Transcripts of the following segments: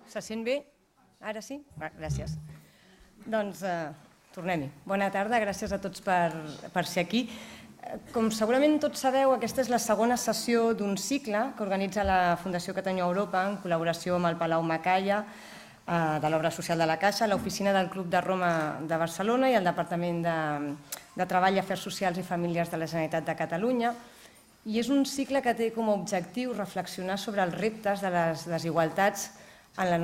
Se sent bé? Ara sí? Gràcies. Doncs tornem-hi. Bona tarda, gràcies a tots per ser aquí. Com segurament tots sabeu, aquesta és la segona sessió d'un cicle que organitza la Fundació Catalunya Europa en col·laboració amb el Palau Macaya de l'Obra Social de la Caixa, l'Oficina del Club de Roma de Barcelona i el Departament de Treball, Afers Socials i Famílies de la Generalitat de Catalunya. I és un cicle que té com a objectiu reflexionar sobre els reptes de les desigualtats en la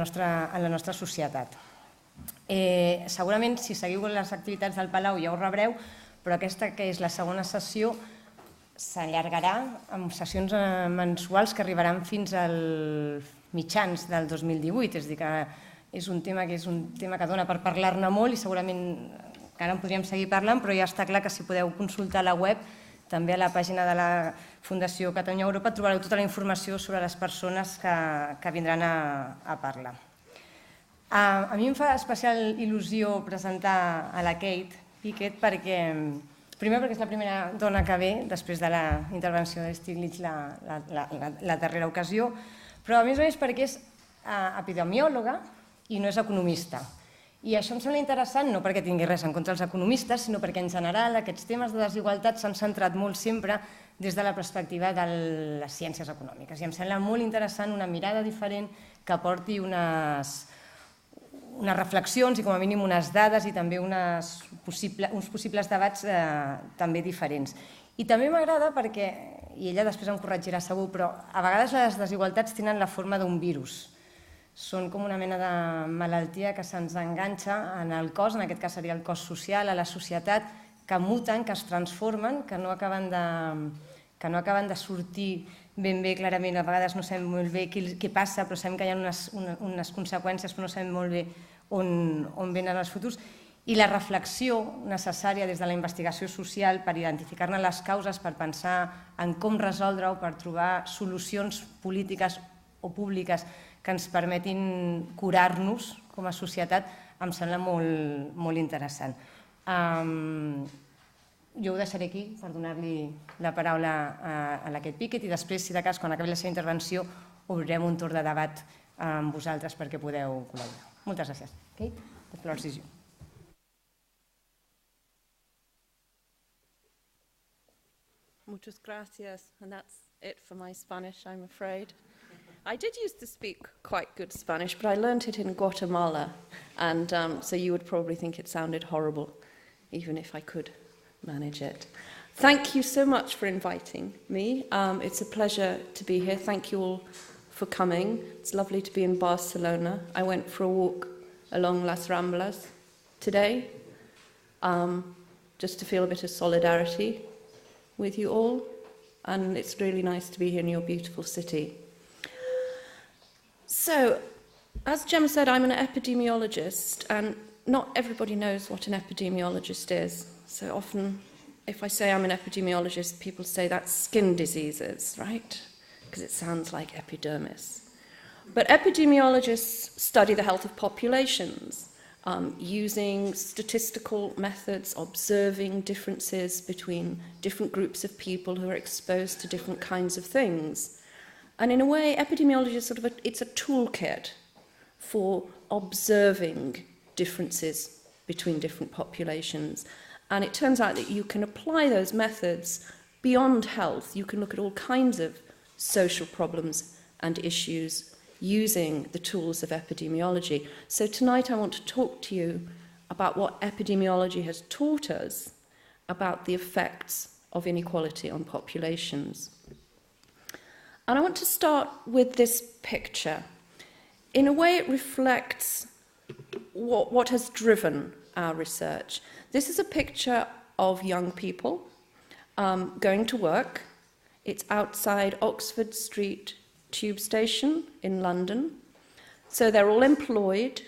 nostra societat. Segurament, si seguiu les activitats del Palau ja ho rebreu, però aquesta, que és la segona sessió, s'allargarà amb sessions mensuals que arribaran fins als mitjans del 2018. És a dir, que és un tema que dona per parlar-ne molt i segurament encara en podríem seguir parlant, però ja està clar que si podeu consultar la web, també a la pàgina de la Fundació Catalunya Europa trobareu tota la informació sobre les persones que vindran a parlar. A mi em fa especial il·lusió presentar a la Kate Pickett primer perquè és la primera dona que ve després de la intervenció de Stiglitz la darrera ocasió, però a més perquè és epidemiòloga i no és economista. I això em sembla interessant no perquè tingui res en contra dels economistes, sinó perquè en general aquests temes de desigualtat s'han centrat molt sempre des de la perspectiva de les ciències econòmiques. I em sembla molt interessant una mirada diferent que aporti unes reflexions i com a mínim unes dades i també uns possibles debats també diferents. I també m'agrada perquè, i ella després em corregirà segur, però a vegades les desigualtats tenen la forma d'un virus. Són com una mena de malaltia que se'ns enganxa en el cos, en aquest cas seria el cos social, a la societat, que muten, que es transformen, que no acaben de sortir ben bé clarament. A vegades no sabem molt bé què passa, però sabem que hi ha unes conseqüències, però no sabem molt bé on venen els futurs. I la reflexió necessària des de la investigació social per identificar-ne les causes, per pensar en com resoldre-ho, per trobar solucions polítiques o públiques que ens permetin curar-nos com a societat, em sembla molt interessant. Jo ho deixaré aquí per donar-li la paraula a la Kate Pickett i després, si de cas, quan acabi la seva intervenció, obrirem un torn de debat amb vosaltres perquè podeu col·laborar. Moltes gràcies. Kate, the floor is yours. Muchas gracias, and that's it for my Spanish, I'm afraid. I did used to speak quite good Spanish, but I learned it in Guatemala, and so you would probably think it sounded horrible, even if I could manage it. Thank you so much for inviting me. It's a pleasure to be here. Thank you all for coming. It's lovely to be in Barcelona. I went for a walk along Las Ramblas today, just to feel a bit of solidarity with you all, and it's really nice to be here in your beautiful city. So, as Gemma said, I'm an epidemiologist, and not everybody knows what an epidemiologist is. So often, if I say I'm an epidemiologist, people say that's skin diseases, right? Because it sounds like epidermis. But epidemiologists study the health of populations, using statistical methods, observing differences between different groups of people who are exposed to different kinds of things. And in a way, epidemiology is it's a toolkit for observing differences between different populations. And it turns out that you can apply those methods beyond health. You can look at all kinds of social problems and issues using the tools of epidemiology. So tonight I want to talk to you about what epidemiology has taught us about the effects of inequality on populations. And I want to start with this picture. In a way, it reflects what has driven our research. This is a picture of young people going to work. It's outside Oxford Street Tube Station in London. So they're all employed.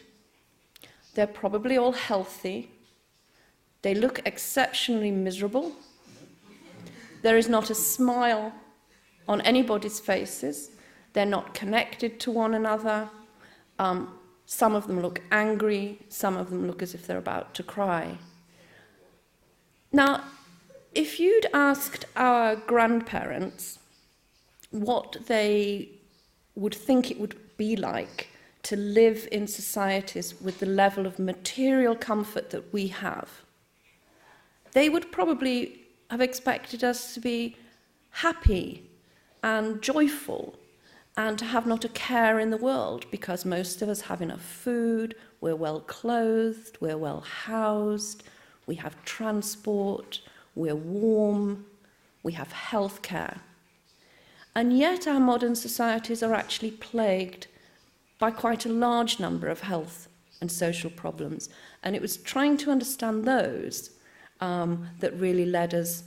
They're probably all healthy. They look exceptionally miserable. There is not a smile on anybody's faces. They're not connected to one another. Some of them look angry. Some of them look as if they're about to cry. Now, if you'd asked our grandparents what they would think it would be like to live in societies with the level of material comfort that we have, they would probably have expected us to be happy and joyful and to have not a care in the world, because most of us have enough food, we're well clothed, we're well housed, we have transport, we're warm, we have health care. And yet our modern societies are actually plagued by quite a large number of health and social problems. And it was trying to understand those that really led us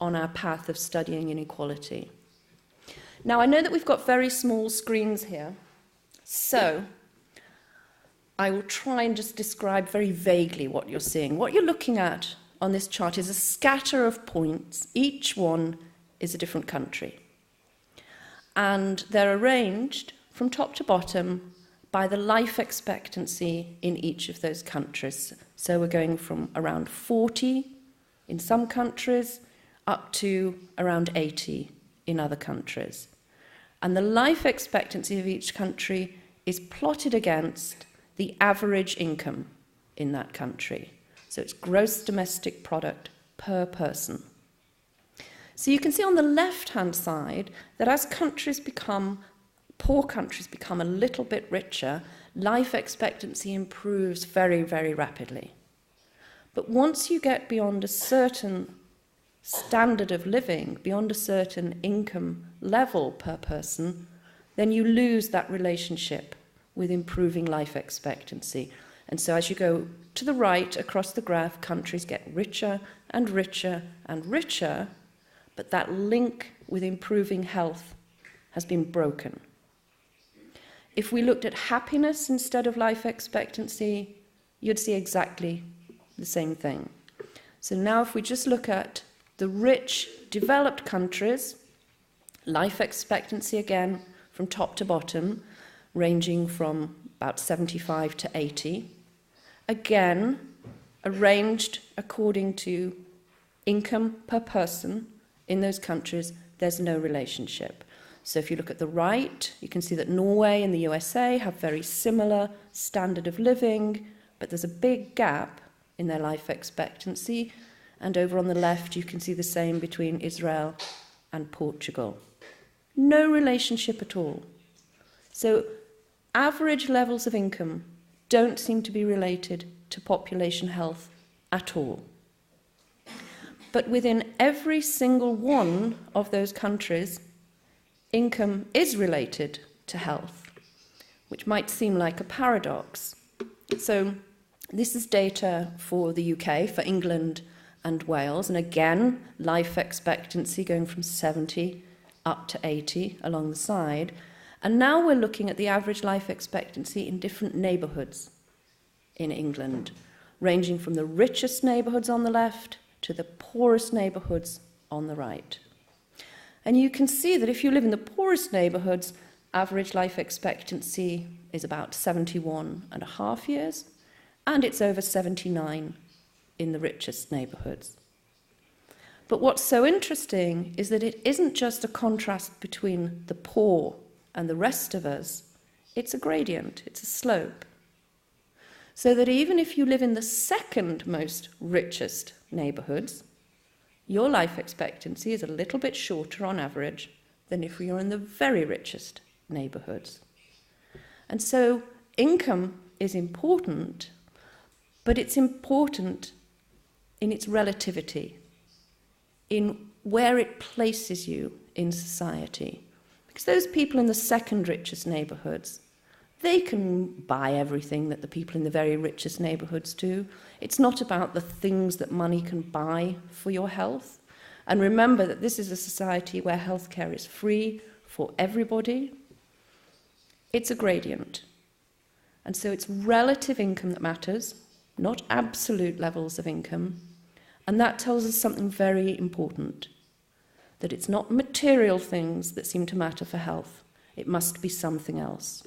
on our path of studying inequality. Now, I know that we've got very small screens here, so I will try and just describe very vaguely what you're seeing. What you're looking at on this chart is a scatter of points. Each one is a different country. And they're arranged from top to bottom by the life expectancy in each of those countries. So we're going from around 40 in some countries up to around 80 in other countries. And the life expectancy of each country is plotted against the average income in that country. So it's gross domestic product per person. So you can see on the left-hand side that as poor countries become a little bit richer, life expectancy improves very, very rapidly. But once you get beyond a certain standard of living, beyond a certain income level per person, then you lose that relationship with improving life expectancy. And so as you go to the right across the graph, countries get richer and richer and richer, but that link with improving health has been broken. If we looked at happiness instead of life expectancy, you'd see exactly the same thing. So now if we just look at the rich, developed countries, life expectancy again from top to bottom, ranging from about 75 to 80. Again, arranged according to income per person in those countries, there's no relationship. So if you look at the right, you can see that Norway and the USA have very similar standard of living, but there's a big gap in their life expectancy. And over on the left, you can see the same between Israel and Portugal. No relationship at all. So average levels of income don't seem to be related to population health at all. But within every single one of those countries, income is related to health, which might seem like a paradox. So this is data for the UK, for England and Wales, and again, life expectancy going from 70 up to 80 along the side. And now we're looking at the average life expectancy in different neighbourhoods in England, ranging from the richest neighbourhoods on the left to the poorest neighbourhoods on the right. And you can see that if you live in the poorest neighbourhoods, average life expectancy is about 71.5 years, and it's over 79 in the richest neighbourhoods. But what's so interesting is that it isn't just a contrast between the poor and the rest of us, it's a gradient, it's a slope. So that even if you live in the second most richest neighbourhoods, your life expectancy is a little bit shorter on average than if you're in the very richest neighbourhoods. And so income is important, but it's important in its relativity, in where it places you in society. Because those people in the second richest neighbourhoods, they can buy everything that the people in the very richest neighbourhoods do. It's not about the things that money can buy for your health. And remember that this is a society where healthcare is free for everybody. It's a gradient. And so it's relative income that matters, not absolute levels of income. And that tells us something very important, that it's not material things that seem to matter for health. It must be something else.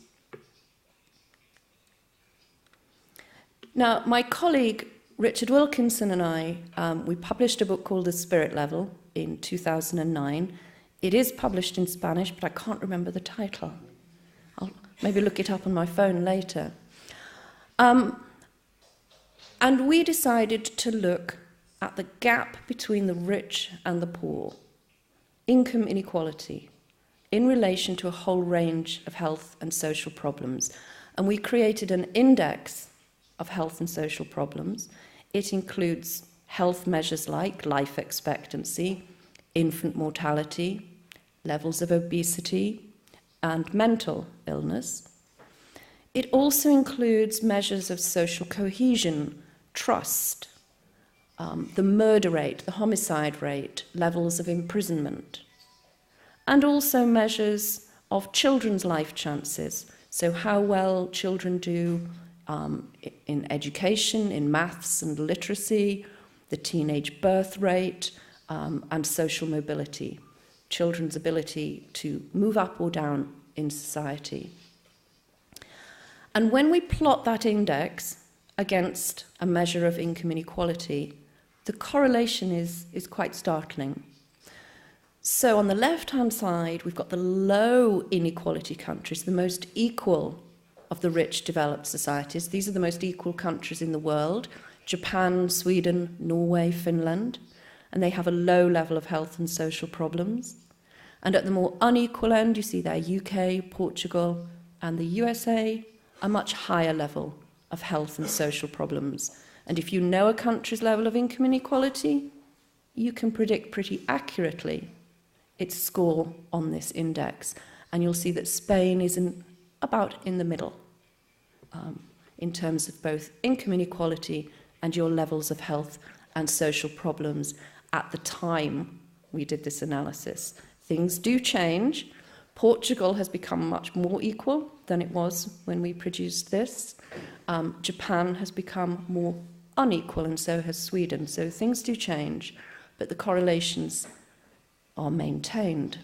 Now, my colleague Richard Wilkinson and I, we published a book called The Spirit Level in 2009. It is published in Spanish, but I can't remember the title. I'll maybe look it up on my phone later. And we decided to look at the gap between the rich and the poor, income inequality, in relation to a whole range of health and social problems. And we created an index of health and social problems. It includes health measures like life expectancy, infant mortality, levels of obesity, and mental illness. It also includes measures of social cohesion, trust, the murder rate, the homicide rate, levels of imprisonment, and also measures of children's life chances, so how well children do in education, in maths and literacy, the teenage birth rate, and social mobility, children's ability to move up or down in society. And when we plot that index against a measure of income inequality, the correlation is quite startling. So on the left-hand side, we've got the low inequality countries, the most equal of the rich developed societies. These are the most equal countries in the world: Japan, Sweden, Norway, Finland, and they have a low level of health and social problems. And at the more unequal end, you see there UK, Portugal, and the USA, a much higher level of health and social problems. And if you know a country's level of income inequality, you can predict pretty accurately its score on this index. And you'll see that Spain is about in the middle in terms of both income inequality and your levels of health and social problems at the time we did this analysis. Things do change. Portugal has become much more equal than it was when we produced this. Japan has become more unequal, and so has Sweden. So things do change, but the correlations are maintained.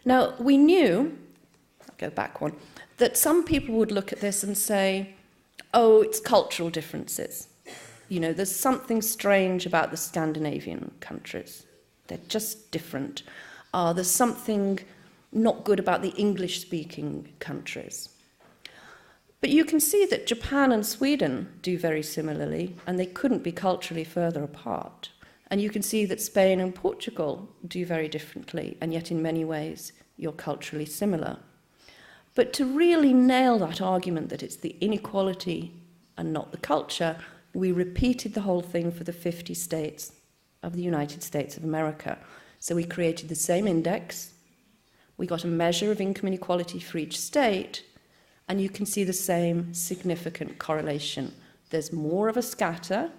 Now, we knew, I'll go back one, that some people would look at this and say, oh, it's cultural differences. You know, there's something strange about the Scandinavian countries. They're just different. There's something not good about the English-speaking countries. But you can see that Japan and Sweden do very similarly, and they couldn't be culturally further apart. And you can see that Spain and Portugal do very differently, and yet in many ways you're culturally similar. But to really nail that argument that it's the inequality and not the culture, we repeated the whole thing for the 50 states of the United States of America. So we created the same index, we got a measure of income inequality for each state, and you can see the same significant correlation. There's more of a scatter,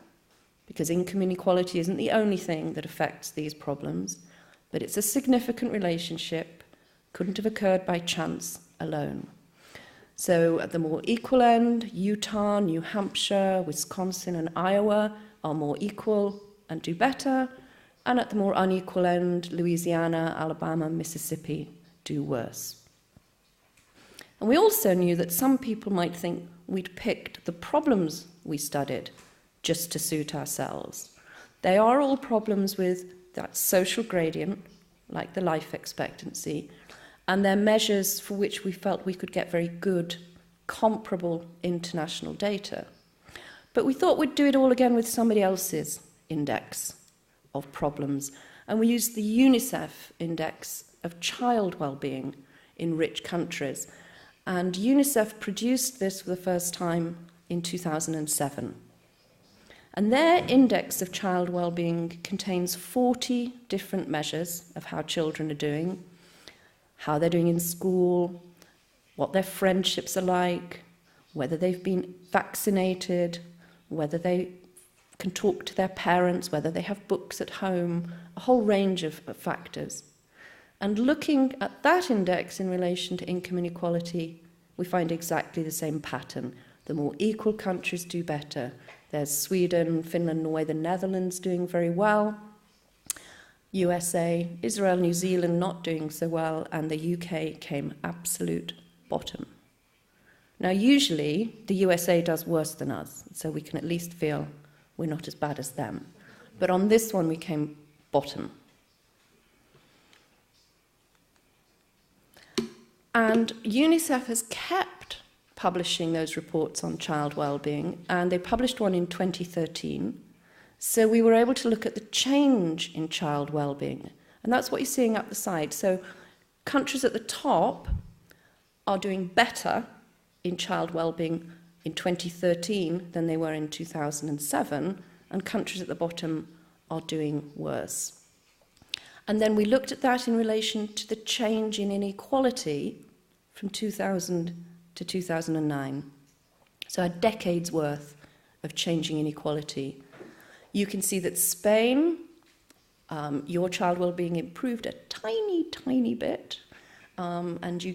because income inequality isn't the only thing that affects these problems, but it's a significant relationship, couldn't have occurred by chance alone. So at the more equal end, Utah, New Hampshire, Wisconsin, and Iowa are more equal and do better, and at the more unequal end, Louisiana, Alabama, Mississippi do worse. And we also knew that some people might think we'd picked the problems we studied just to suit ourselves. They are all problems with that social gradient, like the life expectancy, and they're measures for which we felt we could get very good, comparable international data. But we thought we'd do it all again with somebody else's index of problems, and we used the UNICEF index of child well-being in rich countries. And UNICEF produced this for the first time in 2007. And their index of child well-being contains 40 different measures of how children are doing, how they're doing in school, what their friendships are like, whether they've been vaccinated, whether they can talk to their parents, whether they have books at home, a whole range of factors. And looking at that index in relation to income inequality, we find exactly the same pattern. The more equal countries do better. There's Sweden, Finland, Norway, the Netherlands doing very well, USA, Israel, New Zealand not doing so well, and the UK came absolute bottom. Now, usually, the USA does worse than us, so we can at least feel we're not as bad as them. But on this one, we came bottom. And UNICEF has kept publishing those reports on child well-being, and they published one in 2013. So we were able to look at the change in child well-being. And that's what you're seeing up the side. So countries at the top are doing better in child well-being in 2013 than they were in 2007, and countries at the bottom are doing worse. And then we looked at that in relation to the change in inequality from 2000 to 2009. So a decade's worth of changing inequality. You can see that Spain, your child well-being improved a tiny, tiny bit, and you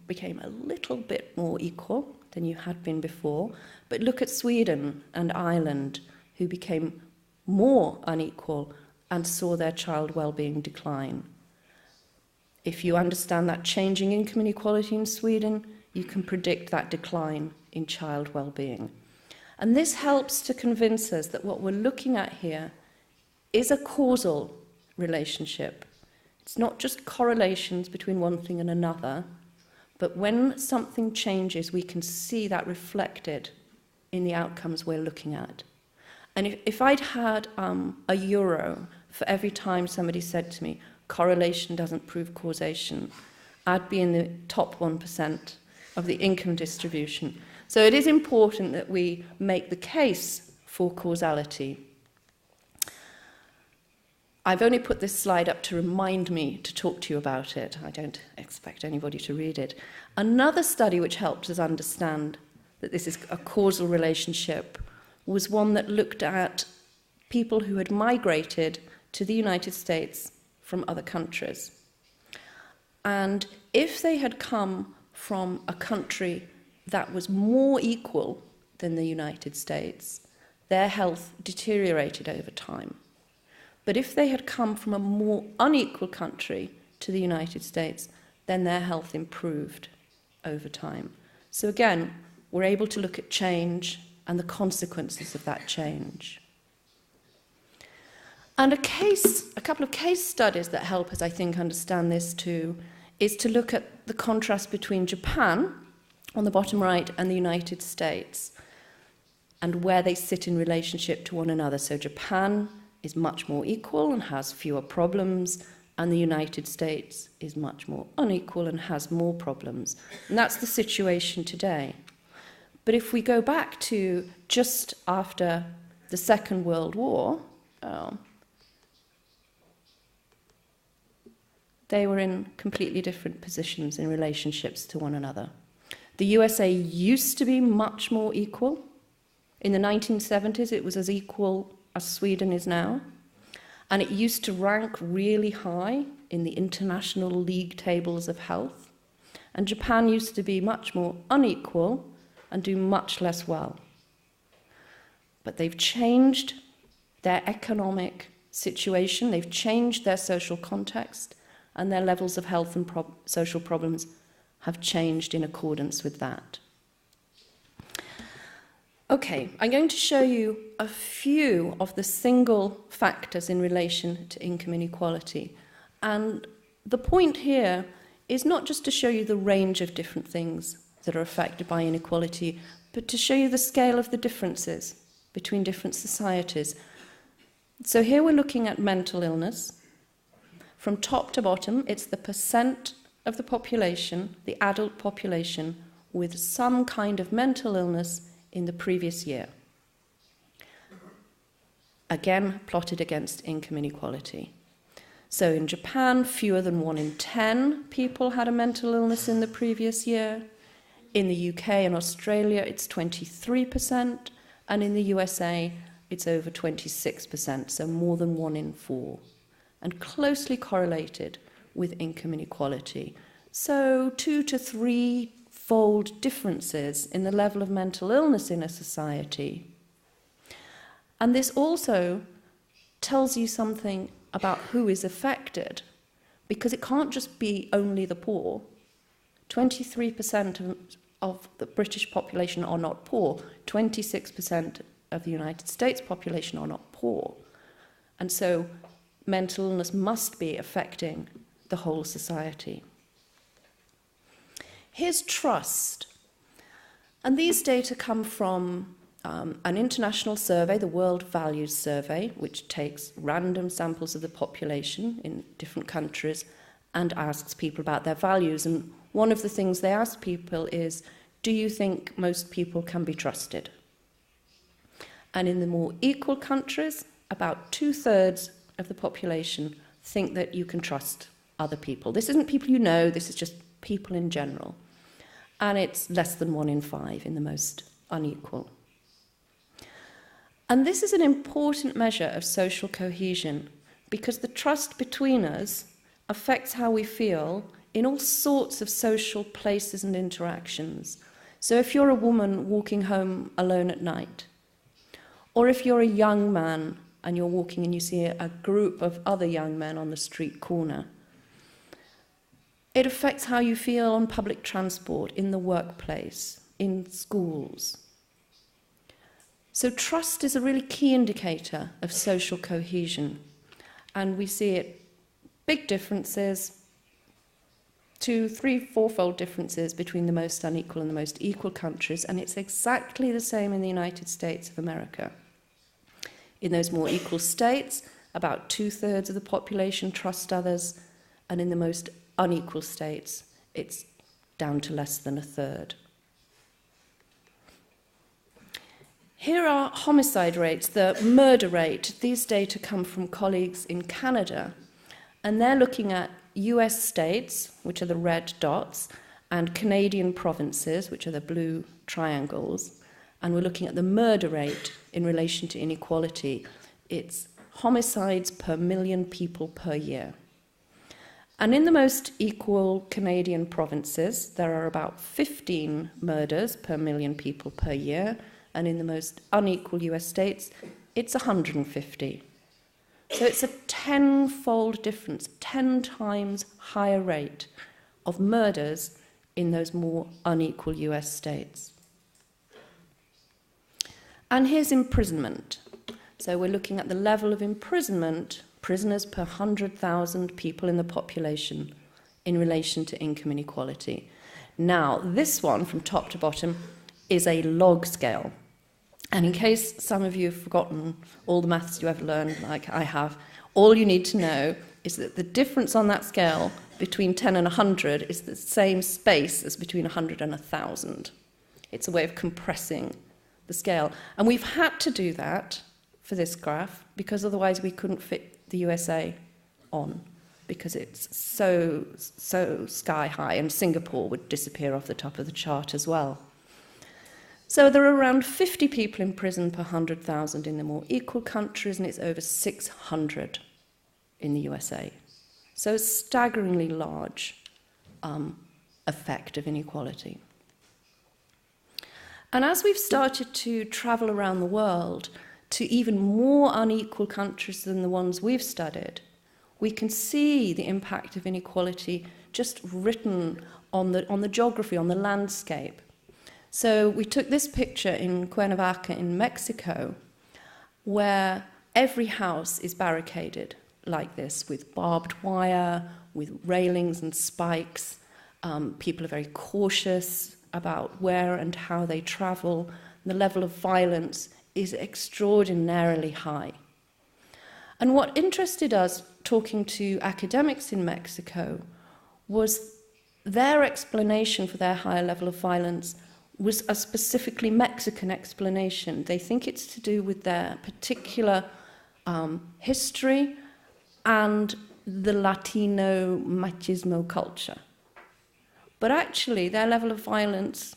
became a little bit more equal than you had been before. But look at Sweden and Ireland, who became more unequal and saw their child well-being decline. If you understand that changing income inequality in Sweden, you can predict that decline in child well-being. And this helps to convince us that what we're looking at here is a causal relationship. It's not just correlations between one thing and another, but when something changes, we can see that reflected in the outcomes we're looking at. And if I'd had €1 for every time somebody said to me, correlation doesn't prove causation, I'd be in the top 1% of the income distribution. So it is important that we make the case for causality. I've only put this slide up to remind me to talk to you about it. I don't expect anybody to read it. Another study which helped us understand that this is a causal relationship was one that looked at people who had migrated to the United States from other countries. And if they had come from a country that was more equal than the United States, their health deteriorated over time. But if they had come from a more unequal country to the United States, then their health improved over time. So again, we're able to look at change and the consequences of that change. And a couple of case studies that help us, I think, understand this too, is to look at the contrast between Japan, on the bottom right, and the United States, and where they sit in relationship to one another. So Japan is much more equal and has fewer problems, and the United States is much more unequal and has more problems. And that's the situation today. But if we go back to just after the Second World War, they were in completely different positions in relationships to one another. The USA used to be much more equal. In the 1970s, it was as equal as Sweden is now. And it used to rank really high in the international league tables of health. And Japan used to be much more unequal and do much less well. But they've changed their economic situation, they've changed their social context, and their levels of health and social problems have changed in accordance with that. Okay, I'm going to show you a few of the single factors in relation to income inequality. And the point here is not just to show you the range of different things that are affected by inequality, but to show you the scale of the differences between different societies. So here we're looking at mental illness. From top to bottom, it's the percent of the population, the adult population, with some kind of mental illness in the previous year. Again, plotted against income inequality. So in Japan, fewer than 1 in 10 people had a mental illness in the previous year. In the UK and Australia, it's 23%, and in the USA, it's over 26%, so more than 1 in 4, and closely correlated with income inequality. So 2 to 3-fold differences in the level of mental illness in a society. And this also tells you something about who is affected, because it can't just be only the poor. 23% of the British population are not poor. 26% of the United States population are not poor. And so mental illness must be affecting the whole society. Here's trust. And these data come from an international survey, the World Values Survey, which takes random samples of the population in different countries and asks people about their values. And one of the things they ask people is, do you think most people can be trusted? And in the more equal countries, about 2/3 of the population think that you can trust other people. This isn't people you know, this is just people in general. And it's less than 1 in 5 in the most unequal. And this is an important measure of social cohesion because the trust between us affects how we feel in all sorts of social places and interactions. So if you're a woman walking home alone at night, or if you're a young man and you're walking and you see a group of other young men on the street corner, it affects how you feel on public transport, in the workplace, in schools. So trust is a really key indicator of social cohesion. And we see it, big differences, 2, 3, 4-fold differences between the most unequal and the most equal countries. And it's exactly the same in the United States of America. In those more equal states, about 2/3 of the population trust others. And in the most unequal states, it's down to less than 1/3. Here are homicide rates, the murder rate. These data come from colleagues in Canada, and they're looking at US states, which are the red dots, and Canadian provinces, which are the blue triangles, and we're looking at the murder rate in relation to inequality. It's homicides per million people per year. And in the most equal Canadian provinces, there are about 15 murders per million people per year, and in the most unequal US states, it's 150. So it's a 10-fold difference, 10 times higher rate of murders in those more unequal US states. And here's imprisonment. So we're looking at the level of imprisonment, prisoners per 100,000 people in the population in relation to income inequality. Now, this one, from top to bottom, is a log scale. And in case some of you have forgotten all the maths you ever learned, like I have, all you need to know is that the difference on that scale between 10 and 100 is the same space as between 100 and 1,000. It's a way of compressing the scale. And we've had to do that for this graph because otherwise we couldn't fit the USA on because it's so sky high, and Singapore would disappear off the top of the chart as well. So there are around 50 people in prison per 100,000 in the more equal countries, and it's over 600 in the USA. So a staggeringly large effect of inequality. And as we've started to travel around the world to even more unequal countries than the ones we've studied, we can see the impact of inequality just written on the geography, on the landscape. So we took this picture in Cuernavaca in Mexico, where every house is barricaded like this, with barbed wire, with railings and spikes. People are very cautious about where and how they travel. The level of violence is extraordinarily high. And what interested us, talking to academics in Mexico, was their explanation for their higher level of violence was a specifically Mexican explanation. They think it's to do with their particular history and the Latino machismo culture. But actually, their level of violence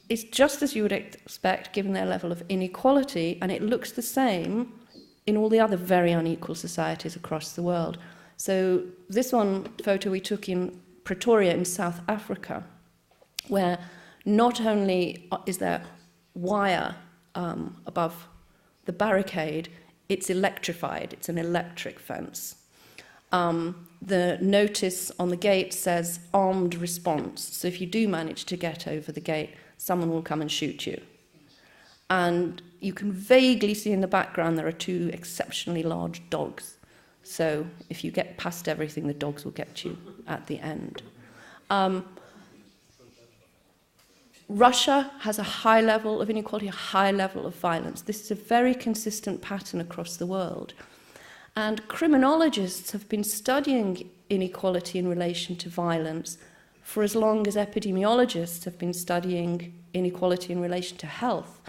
is just as you would expect given their level of inequality, and it looks the same in all the other very unequal societies across the world. So this one photo we took in Pretoria in South Africa, where not only is there wire above the barricade, it's electrified, it's an electric fence. The notice on the gate says armed response, so if you do manage to get over the gate, someone will come and shoot you. And you can vaguely see in the background there are 2 exceptionally large dogs. So if you get past everything, the dogs will get you at the end. Russia has a high level of inequality, a high level of violence. This is a very consistent pattern across the world. And criminologists have been studying inequality in relation to violence for as long as epidemiologists have been studying inequality in relation to health.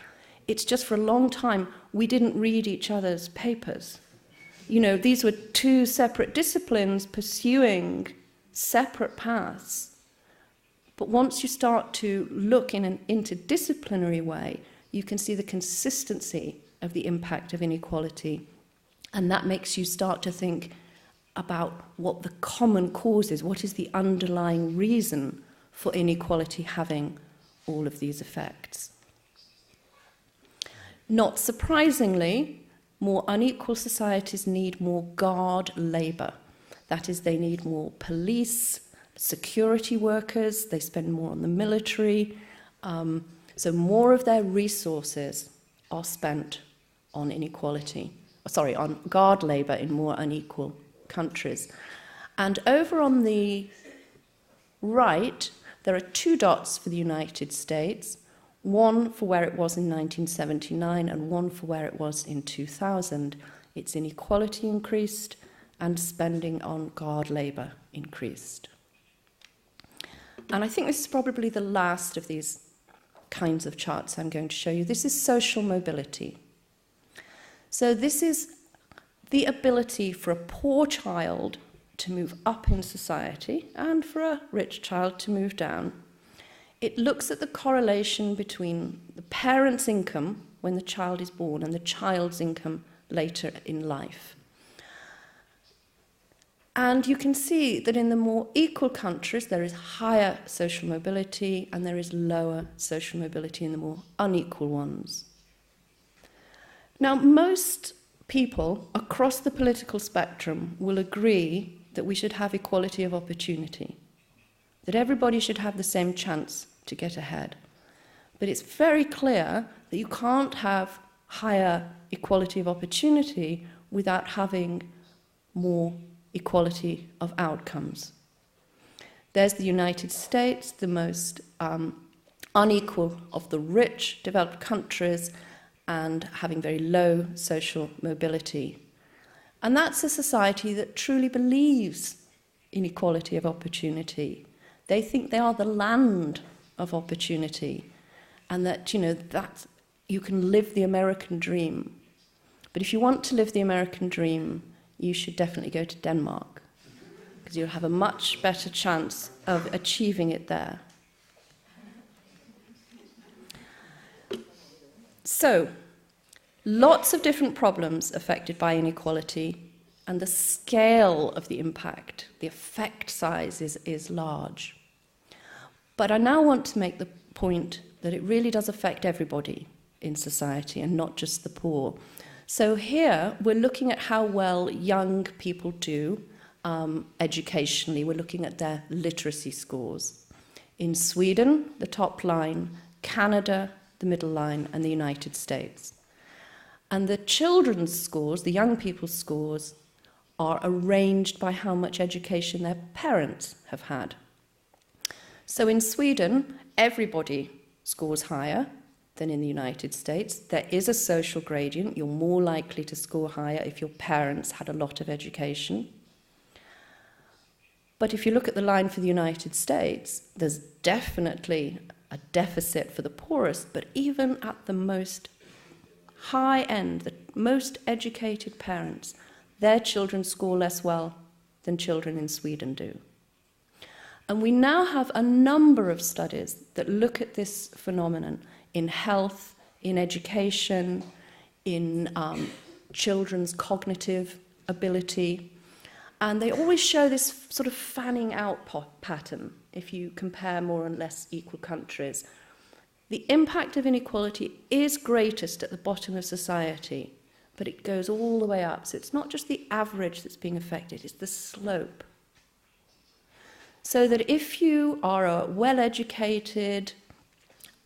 It's just for a long time we didn't read each other's papers. You know, these were two separate disciplines pursuing separate paths. But once you start to look in an interdisciplinary way, you can see the consistency of the impact of inequality. And that makes you start to think about what the common cause is, what is the underlying reason for inequality having all of these effects. Not surprisingly, more unequal societies need more guard labour. That is, they need more police, security workers, they spend more on the military. So more of their resources are spent on on guard labour in more unequal countries. And over on the right, there are 2 dots for the United States, one for where it was in 1979 and one for where it was in 2000. Its inequality increased and spending on guard labour increased. And I think this is probably the last of these kinds of charts I'm going to show you. This is social mobility. So this is the ability for a poor child to move up in society and for a rich child to move down. It looks at the correlation between the parent's income when the child is born and the child's income later in life. And you can see that in the more equal countries, there is higher social mobility and there is lower social mobility in the more unequal ones. Now, most people across the political spectrum will agree that we should have equality of opportunity, that everybody should have the same chance to get ahead. But it's very clear that you can't have higher equality of opportunity without having more equality of outcomes. There's the United States, the most unequal of the rich developed countries and having very low social mobility. And that's a society that truly believes in equality of opportunity. They think they are the land of opportunity and that, that you can live the American dream. But if you want to live the American dream, you should definitely go to Denmark because you'll have a much better chance of achieving it there. So, lots of different problems affected by inequality, and the scale of the impact, the effect size is large. But I now want to make the point that it really does affect everybody in society and not just the poor. So here we're looking at how well young people do educationally. We're looking at their literacy scores. In Sweden, the top line, Canada, the middle line, and the United States. And the children's scores, the young people's scores, are arranged by how much education their parents have had. So in Sweden, everybody scores higher than in the United States. There is a social gradient. You're more likely to score higher if your parents had a lot of education. But if you look at the line for the United States, there's definitely a deficit for the poorest, but even at the most high end, the most educated parents, their children score less well than children in Sweden do. And we now have a number of studies that look at this phenomenon in health, in education, in children's cognitive ability. And they always show this sort of fanning out pattern if you compare more or less equal countries. The impact of inequality is greatest at the bottom of society, but it goes all the way up. So it's not just the average that's being affected, it's the slope. So that if you are a well-educated,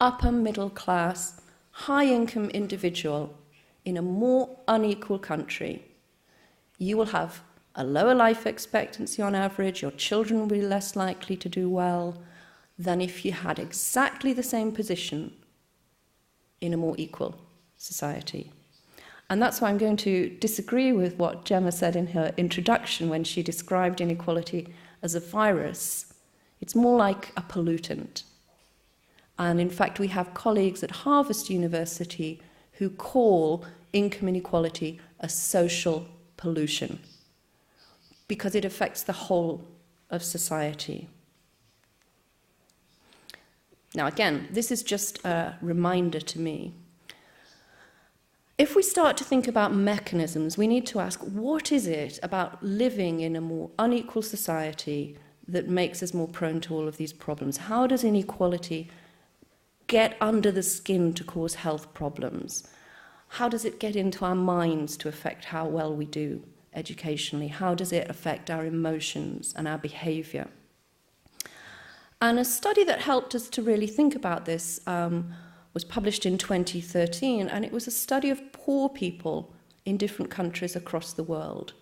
upper middle class, high-income individual in a more unequal country, you will have a lower life expectancy on average, your children will be less likely to do well, than if you had exactly the same position in a more equal society. And that's why I'm going to disagree with what Gemma said in her introduction when she described inequality as a virus. It's more like a pollutant. And in fact, we have colleagues at Harvard University who call income inequality a social pollution because it affects the whole of society. Now, again, this is just a reminder to me. If we start to think about mechanisms, we need to ask, what is it about living in a more unequal society that makes us more prone to all of these problems? How does inequality get under the skin to cause health problems? How does it get into our minds to affect how well we do educationally? How does it affect our emotions and our behaviour? And a study that helped us to really think about this was published in 2013, and it was a study of poor people in different countries across the world,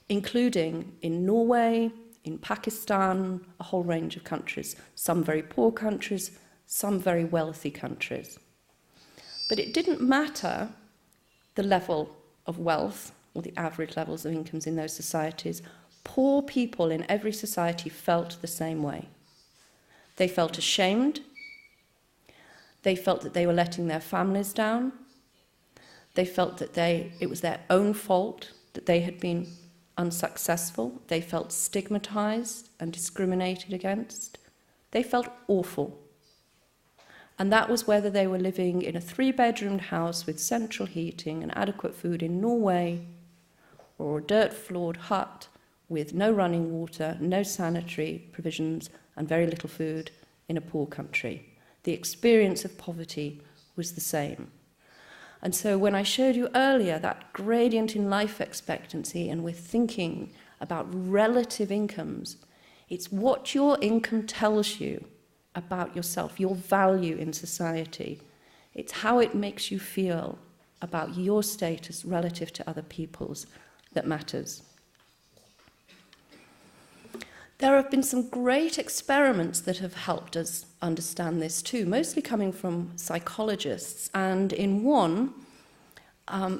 including in Norway, in Pakistan, a whole range of countries, some very poor countries, some very wealthy countries. But it didn't matter the level of wealth or the average levels of incomes in those societies. Poor people in every society felt the same way. They felt ashamed. They felt that they were letting their families down. They felt that it was their own fault that they had been unsuccessful. They felt stigmatized and discriminated against. They felt awful. And that was whether they were living in a 3-bedroomed house with central heating and adequate food in Norway, or a dirt-floored hut with no running water, no sanitary provisions, and very little food in a poor country. The experience of poverty was the same. And so when I showed you earlier that gradient in life expectancy, and we're thinking about relative incomes, it's what your income tells you about yourself, your value in society. It's how it makes you feel about your status relative to other people's that matters. There have been some great experiments that have helped us understand this too, mostly coming from psychologists. And in one,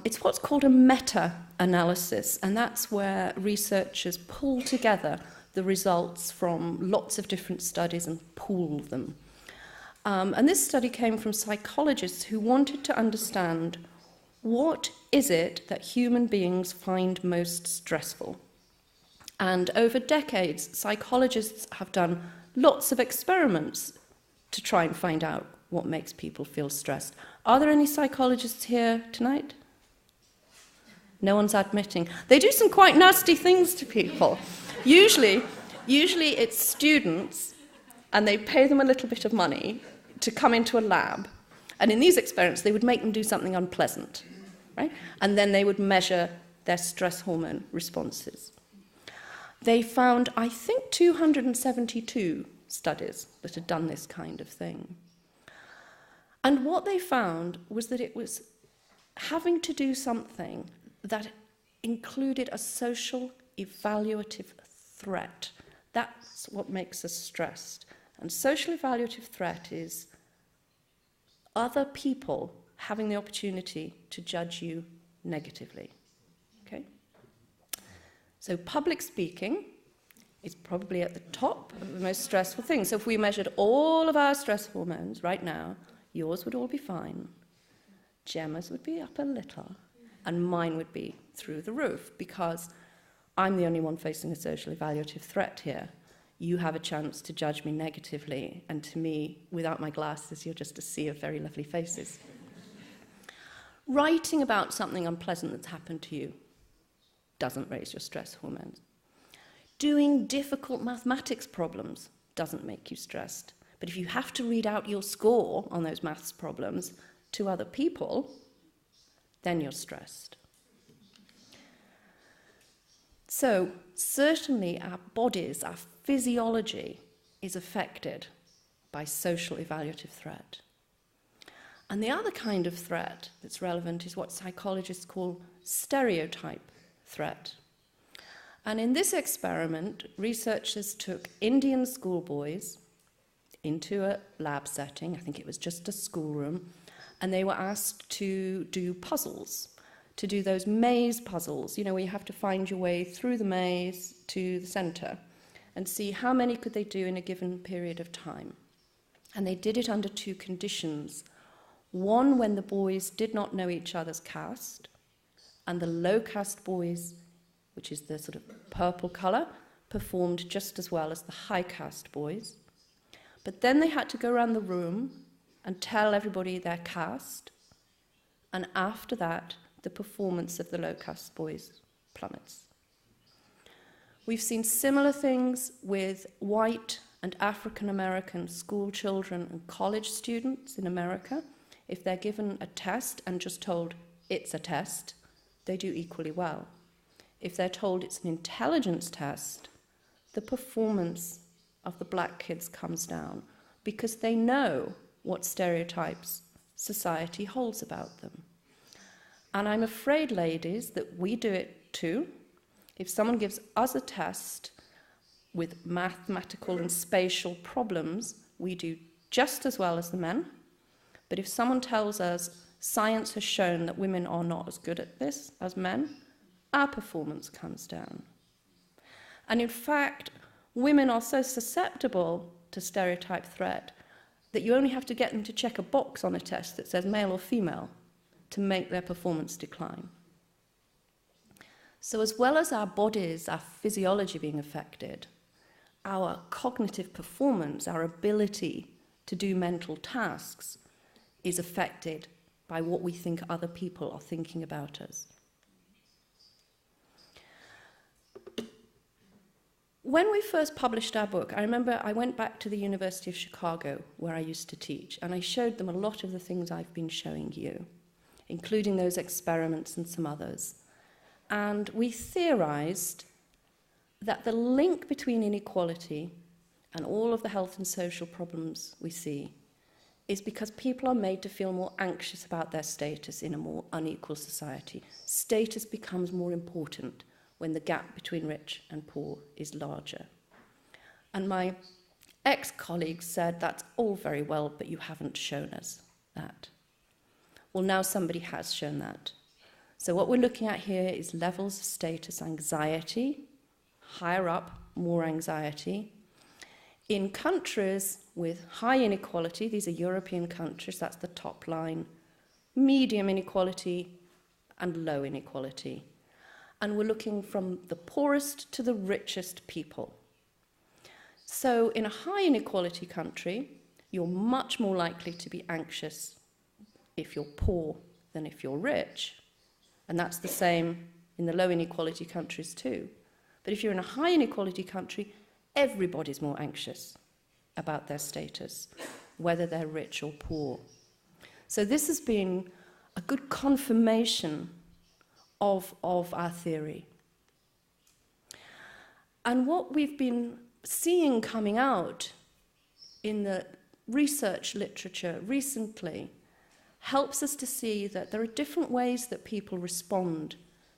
it's what's called a meta-analysis, and that's where researchers pull together the results from lots of different studies and pool them. And this study came from psychologists who wanted to understand what is it that human beings find most stressful. And over decades, psychologists have done lots of experiments to try and find out what makes people feel stressed. Are there any psychologists here tonight? No one's admitting. They do some quite nasty things to people. Usually it's students, and they pay them a little bit of money to come into a lab. And in these experiments, they would make them do something unpleasant, right? And then they would measure their stress hormone responses. They found, I think, 272 studies that had done this kind of thing. And what they found was that it was having to do something that included a social evaluative threat. That's what makes us stressed. And social evaluative threat is other people having the opportunity to judge you negatively. Okay? So public speaking is probably at the top of the most stressful thing. So if we measured all of our stress hormones right now, yours would all be fine, Gemma's would be up a little, and mine would be through the roof, because I'm the only one facing a social evaluative threat here. You have a chance to judge me negatively, and to me, without my glasses, you're just a sea of very lovely faces. Writing about something unpleasant that's happened to you doesn't raise your stress hormones. Doing difficult mathematics problems doesn't make you stressed. But if you have to read out your score on those maths problems to other people, then you're stressed. So certainly our bodies, our physiology is affected by social evaluative threat. And the other kind of threat that's relevant is what psychologists call stereotype threat. And in this experiment, researchers took Indian schoolboys into a lab setting. I think it was just a schoolroom, and they were asked to do puzzles, to do those maze puzzles, you know, where you have to find your way through the maze to the centre, and see how many could they do in a given period of time. And they did it under two conditions. One, when the boys did not know each other's caste, and the low caste boys, which is the sort of purple colour, performed just as well as the high caste boys. But then they had to go around the room and tell everybody their caste, and after that, the performance of the low caste boys plummets. We've seen similar things with white and African American school children and college students in America. If they're given a test and just told it's a test, they do equally well. If they're told it's an intelligence test, the performance of the black kids comes down because they know what stereotypes society holds about them. And I'm afraid, ladies, that we do it too. If someone gives us a test with mathematical and spatial problems, we do just as well as the men. But if someone tells us science has shown that women are not as good at this as men, our performance comes down. And in fact, women are so susceptible to stereotype threat that you only have to get them to check a box on a test that says male or female to make their performance decline. So as well as our bodies, our physiology being affected, our cognitive performance, our ability to do mental tasks is affected by what we think other people are thinking about us. When we first published our book, I remember I went back to the University of Chicago, where I used to teach, and I showed them a lot of the things I've been showing you, including those experiments and some others. And we theorized that the link between inequality and all of the health and social problems we see is because people are made to feel more anxious about their status in a more unequal society. Status becomes more important when the gap between rich and poor is larger. And my ex-colleagues said, that's all very well, but you haven't shown us that. Well, now somebody has shown that. So what we're looking at here is levels of status anxiety, higher up, more anxiety. In countries with high inequality, these are European countries, that's the top line, medium inequality and low inequality. And we're looking from the poorest to the richest people. So in a high inequality country, you're much more likely to be anxious if you're poor than if you're rich. And that's the same in the low inequality countries too. But if you're in a high inequality country, everybody's more anxious about their status, whether they're rich or poor. So this has been a good confirmation of our theory. And what we've been seeing coming out in the research literature recently helps us to see that there are different ways that people respond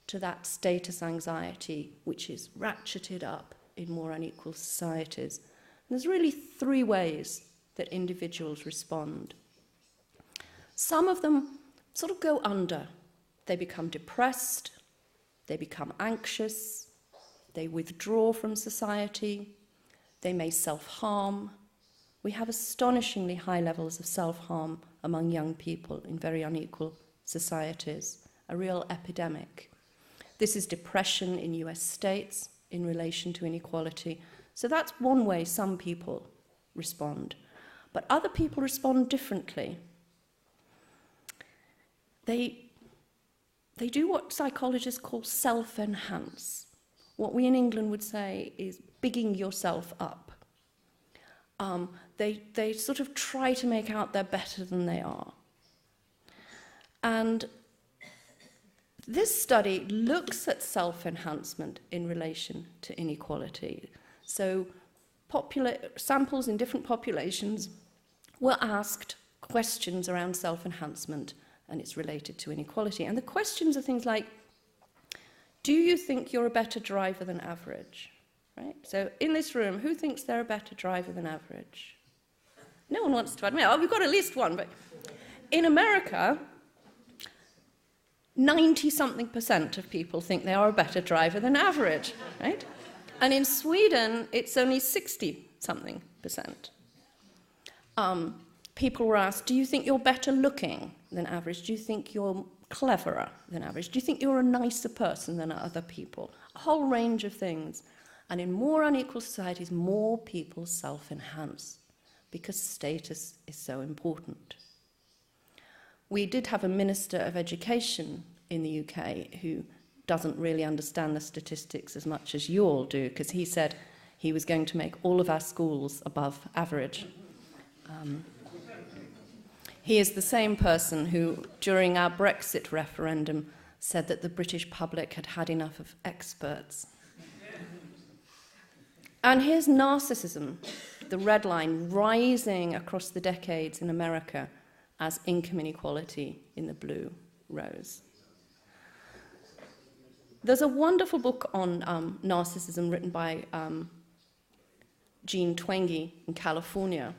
to that status anxiety, which is ratcheted up in more unequal societies. And there's really three ways that individuals respond. Some of them sort of go under. They become depressed, they become anxious, they withdraw from society, they may self-harm. We have astonishingly high levels of self-harm among young people in very unequal societies, a real epidemic. This is depression in US states in relation to inequality. So that's one way some people respond. But other people respond differently. They do what psychologists call self-enhance. What we in England would say is bigging yourself up. They sort of try to make out they're better than they are. And this study looks at self-enhancement in relation to inequality. So samples in different populations were asked questions around self-enhancement and it's related to inequality. And the questions are things like, do you think you're a better driver than average? Right? So in this room, who thinks they're a better driver than average? No one wants to admit, oh, we've got at least one. But in America, 90-something% of people think they are a better driver than average, right? And in Sweden, it's only 60-something%. People were asked, do you think you're better looking than average? Do you think you're cleverer than average? Do you think you're a nicer person than other people? A whole range of things. And in more unequal societies, more people self-enhance because status is so important. We did have a Minister of Education in the UK who doesn't really understand the statistics as much as you all do, because he said he was going to make all of our schools above average. He is the same person who, during our Brexit referendum, said that the British public had had enough of experts. And here's narcissism, the red line, rising across the decades in America as income inequality in the blue rose. There's a wonderful book on narcissism written by Jean Twenge in California.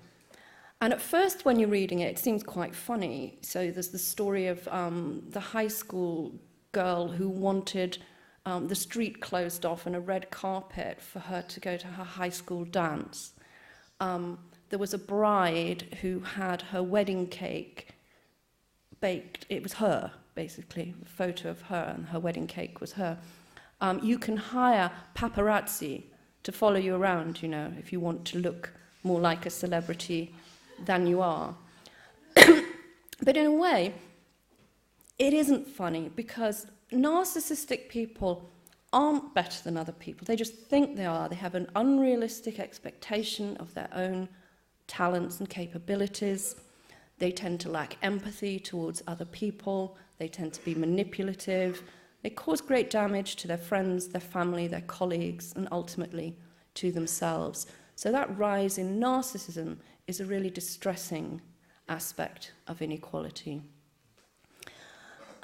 And at first, when you're reading it, it seems quite funny. So there's the story of the high school girl who wanted the street closed off and a red carpet for her to go to her high school dance. There was a bride who had her wedding cake baked. It was her, basically, a photo of her, and her wedding cake was her. You can hire paparazzi to follow you around, you know, if you want to look more like a celebrity than you are. But in a way, it isn't funny, because narcissistic people aren't better than other people. They just think they are. They have an unrealistic expectation of their own talents and capabilities. They tend to lack empathy towards other people. They tend to be manipulative. They cause great damage to their friends, their family, their colleagues, and ultimately to themselves. So that rise in narcissism is a really distressing aspect of inequality.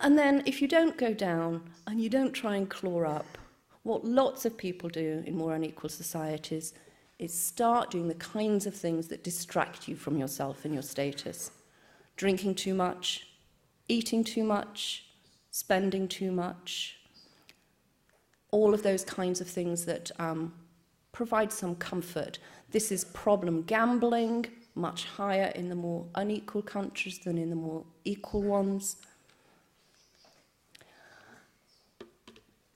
And then if you don't go down and you don't try and claw up, what lots of people do in more unequal societies is start doing the kinds of things that distract you from yourself and your status. Drinking too much, eating too much, spending too much, all of those kinds of things that provide some comfort. This is problem gambling, much higher in the more unequal countries than in the more equal ones.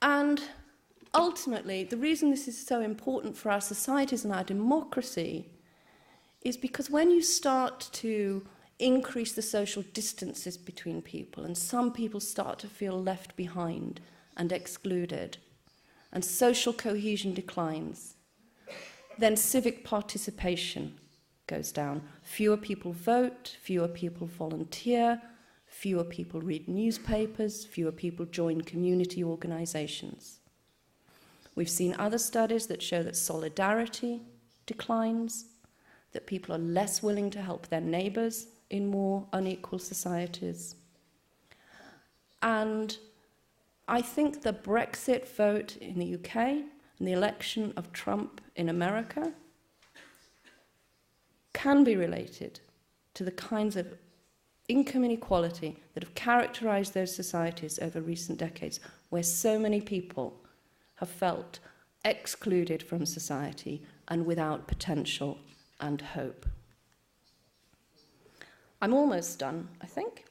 And ultimately, the reason this is so important for our societies and our democracy is because when you start to increase the social distances between people, and some people start to feel left behind and excluded, and social cohesion declines, then civic participation goes down. Fewer people vote, fewer people volunteer, fewer people read newspapers, fewer people join community organizations. We've seen other studies that show that solidarity declines, that people are less willing to help their neighbors in more unequal societies. And I think the Brexit vote in the UK and the election of Trump in America can be related to the kinds of income inequality that have characterized those societies over recent decades, where so many people have felt excluded from society and without potential and hope. I'm almost done, I think.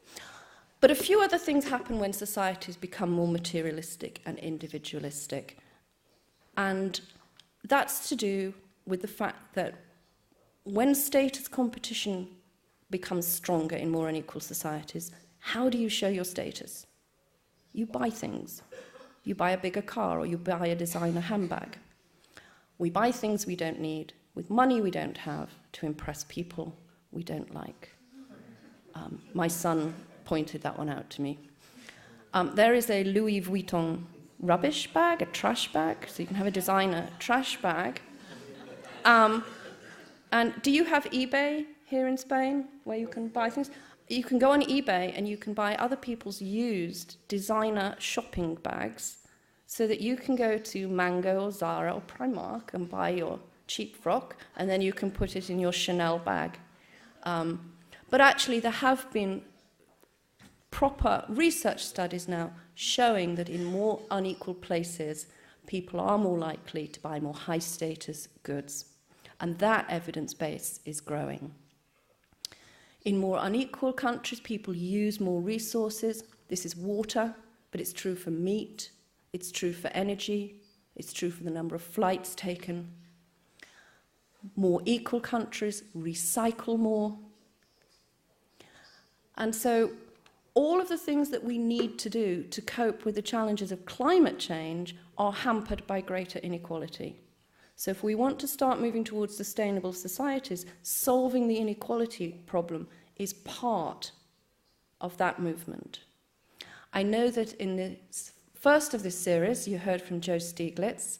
But a few other things happen when societies become more materialistic and individualistic. And that's to do with the fact that when status competition becomes stronger in more unequal societies, how do you show your status? You buy things. You buy a bigger car, or you buy a designer handbag. We buy things we don't need with money we don't have to impress people we don't like. My son pointed that one out to me. There is a Louis Vuitton rubbish bag, a trash bag, so you can have a designer trash bag. And do you have eBay here in Spain, where you can buy things? You can go on eBay and you can buy other people's used designer shopping bags, so that you can go to Mango or Zara or Primark and buy your cheap frock, and then you can put it in your Chanel bag. But actually there have been proper research studies now showing that in more unequal places, people are more likely to buy more high-status goods. And that evidence base is growing. In more unequal countries, people use more resources. This is water, but it's true for meat, it's true for energy, it's true for the number of flights taken. More equal countries recycle more. And so all of the things that we need to do to cope with the challenges of climate change are hampered by greater inequality. So if we want to start moving towards sustainable societies, solving the inequality problem is part of that movement. I know that in the first of this series, you heard from Joe Stiglitz.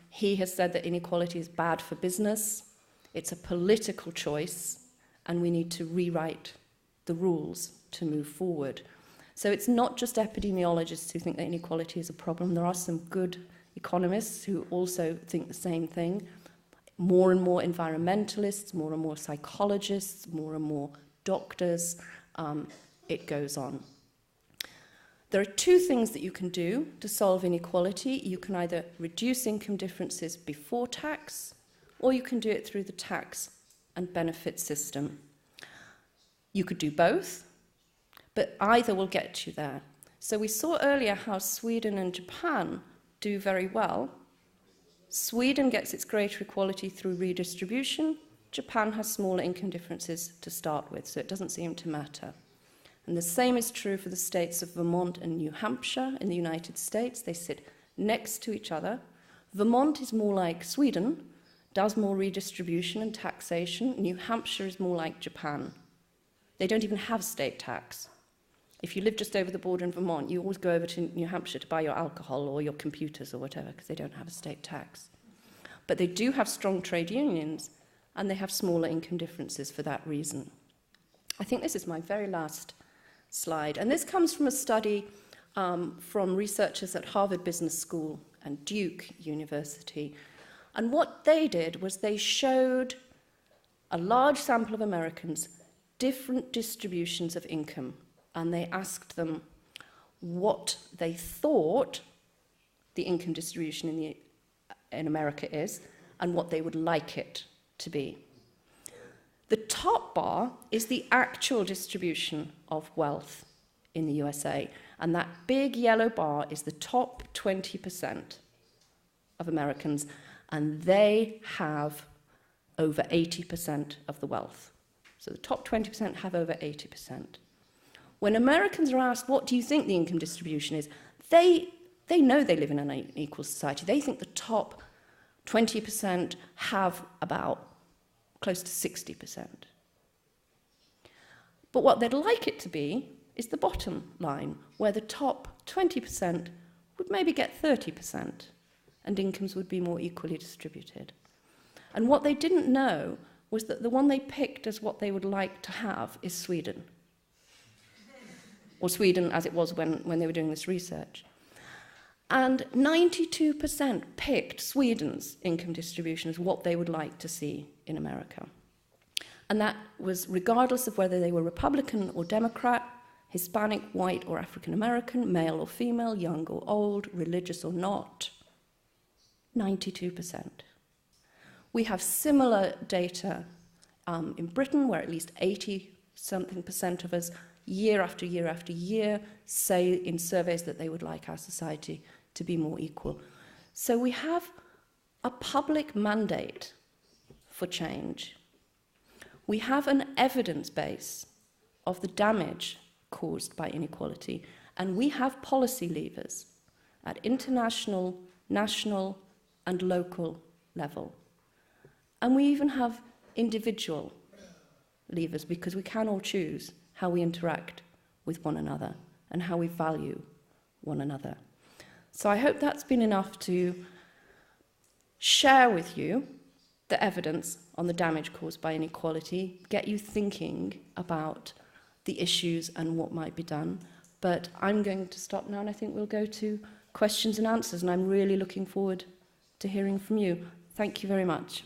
He has said that inequality is bad for business, it's a political choice, and we need to rewrite the rules to move forward. So it's not just epidemiologists who think that inequality is a problem. There are some good economists who also think the same thing. More and more environmentalists, more and more psychologists, more and more doctors. It goes on. There are two things that you can do to solve inequality. You can either reduce income differences before tax, or you can do it through the tax and benefit system. You could do both, but either will get you there. So we saw earlier how Sweden and Japan do very well. Sweden gets its greater equality through redistribution. Japan has smaller income differences to start with, so it doesn't seem to matter. And the same is true for the states of Vermont and New Hampshire in the United States. They sit next to each other. Vermont is more like Sweden, does more redistribution and taxation. New Hampshire is more like Japan. They don't even have state tax. If you live just over the border in Vermont, you always go over to New Hampshire to buy your alcohol or your computers or whatever, because they don't have a state tax. But they do have strong trade unions, and they have smaller income differences for that reason. I think this is my very last slide, and this comes from a study from researchers at Harvard Business School and Duke University. And what they did was they showed a large sample of Americans different distributions of income, and they asked them what they thought the income distribution in America is and what they would like it to be. The top bar is the actual distribution of wealth in the USA, and that big yellow bar is the top 20% of Americans, and they have over 80% of the wealth. So the top 20% have over 80%. When Americans are asked, what do you think the income distribution is, they know they live in an unequal society. They think the top 20% have about close to 60%. But what they'd like it to be is the bottom line, where the top 20% would maybe get 30%, and incomes would be more equally distributed. And what they didn't know was that the one they picked as what they would like to have is Sweden. Or Sweden as it was when they were doing this research. And 92% picked Sweden's income distribution as what they would like to see in America. And that was regardless of whether they were Republican or Democrat, Hispanic, white or African American, male or female, young or old, religious or not. 92%. We have similar data in Britain, where at least 80-something% of us, year after year after year, say in surveys that they would like our society to be more equal. So we have a public mandate for change. We have an evidence base of the damage caused by inequality, and we have policy levers at international, national, and local level. And we even have individual levers, because we can all choose how we interact with one another and how we value one another. So I hope that's been enough to share with you the evidence on the damage caused by inequality, get you thinking about the issues and what might be done. But I'm going to stop now, and I think we'll go to questions and answers, and I'm really looking forward to hearing from you. Thank you very much.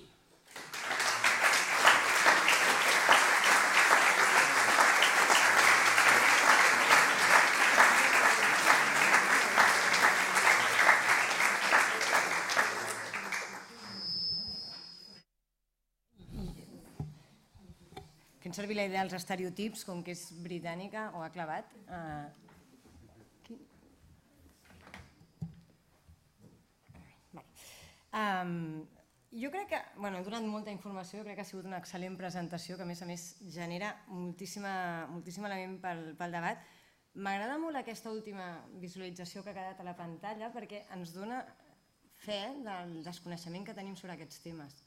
fent servir la idea dels estereotips, com que és britànica, ho ha clavat. Jo crec que, he donat molta informació, crec que ha sigut una excel·lent presentació que a més genera moltíssim element pel debat. M'agrada molt aquesta última visualització que ha quedat a la pantalla perquè ens dona fe del desconeixement que tenim sobre aquests temes.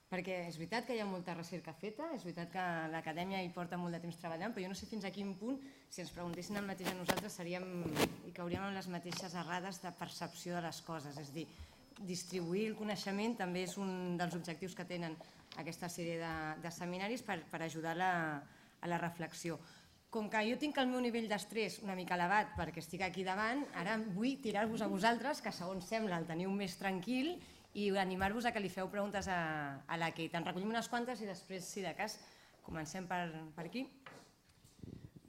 Perquè és veritat que hi ha molta recerca feta, és veritat que l'acadèmia hi porta molt de temps treballant, però jo no sé fins a quin punt, si ens preguntessin el mateix a nosaltres, cauríem en les mateixes errades de percepció de les coses. És a dir, distribuir el coneixement també és un dels objectius que tenen aquesta sèrie de seminaris per ajudar a la reflexió. Com que jo tinc el meu nivell d'estrès una mica elevat perquè estic aquí davant, ara vull tirar-vos a vosaltres, que segons sembla el teniu més tranquil, i animar-vos a que li feu preguntes a la Kate. En recollim unes quantes i després, si de cas, comencem per aquí.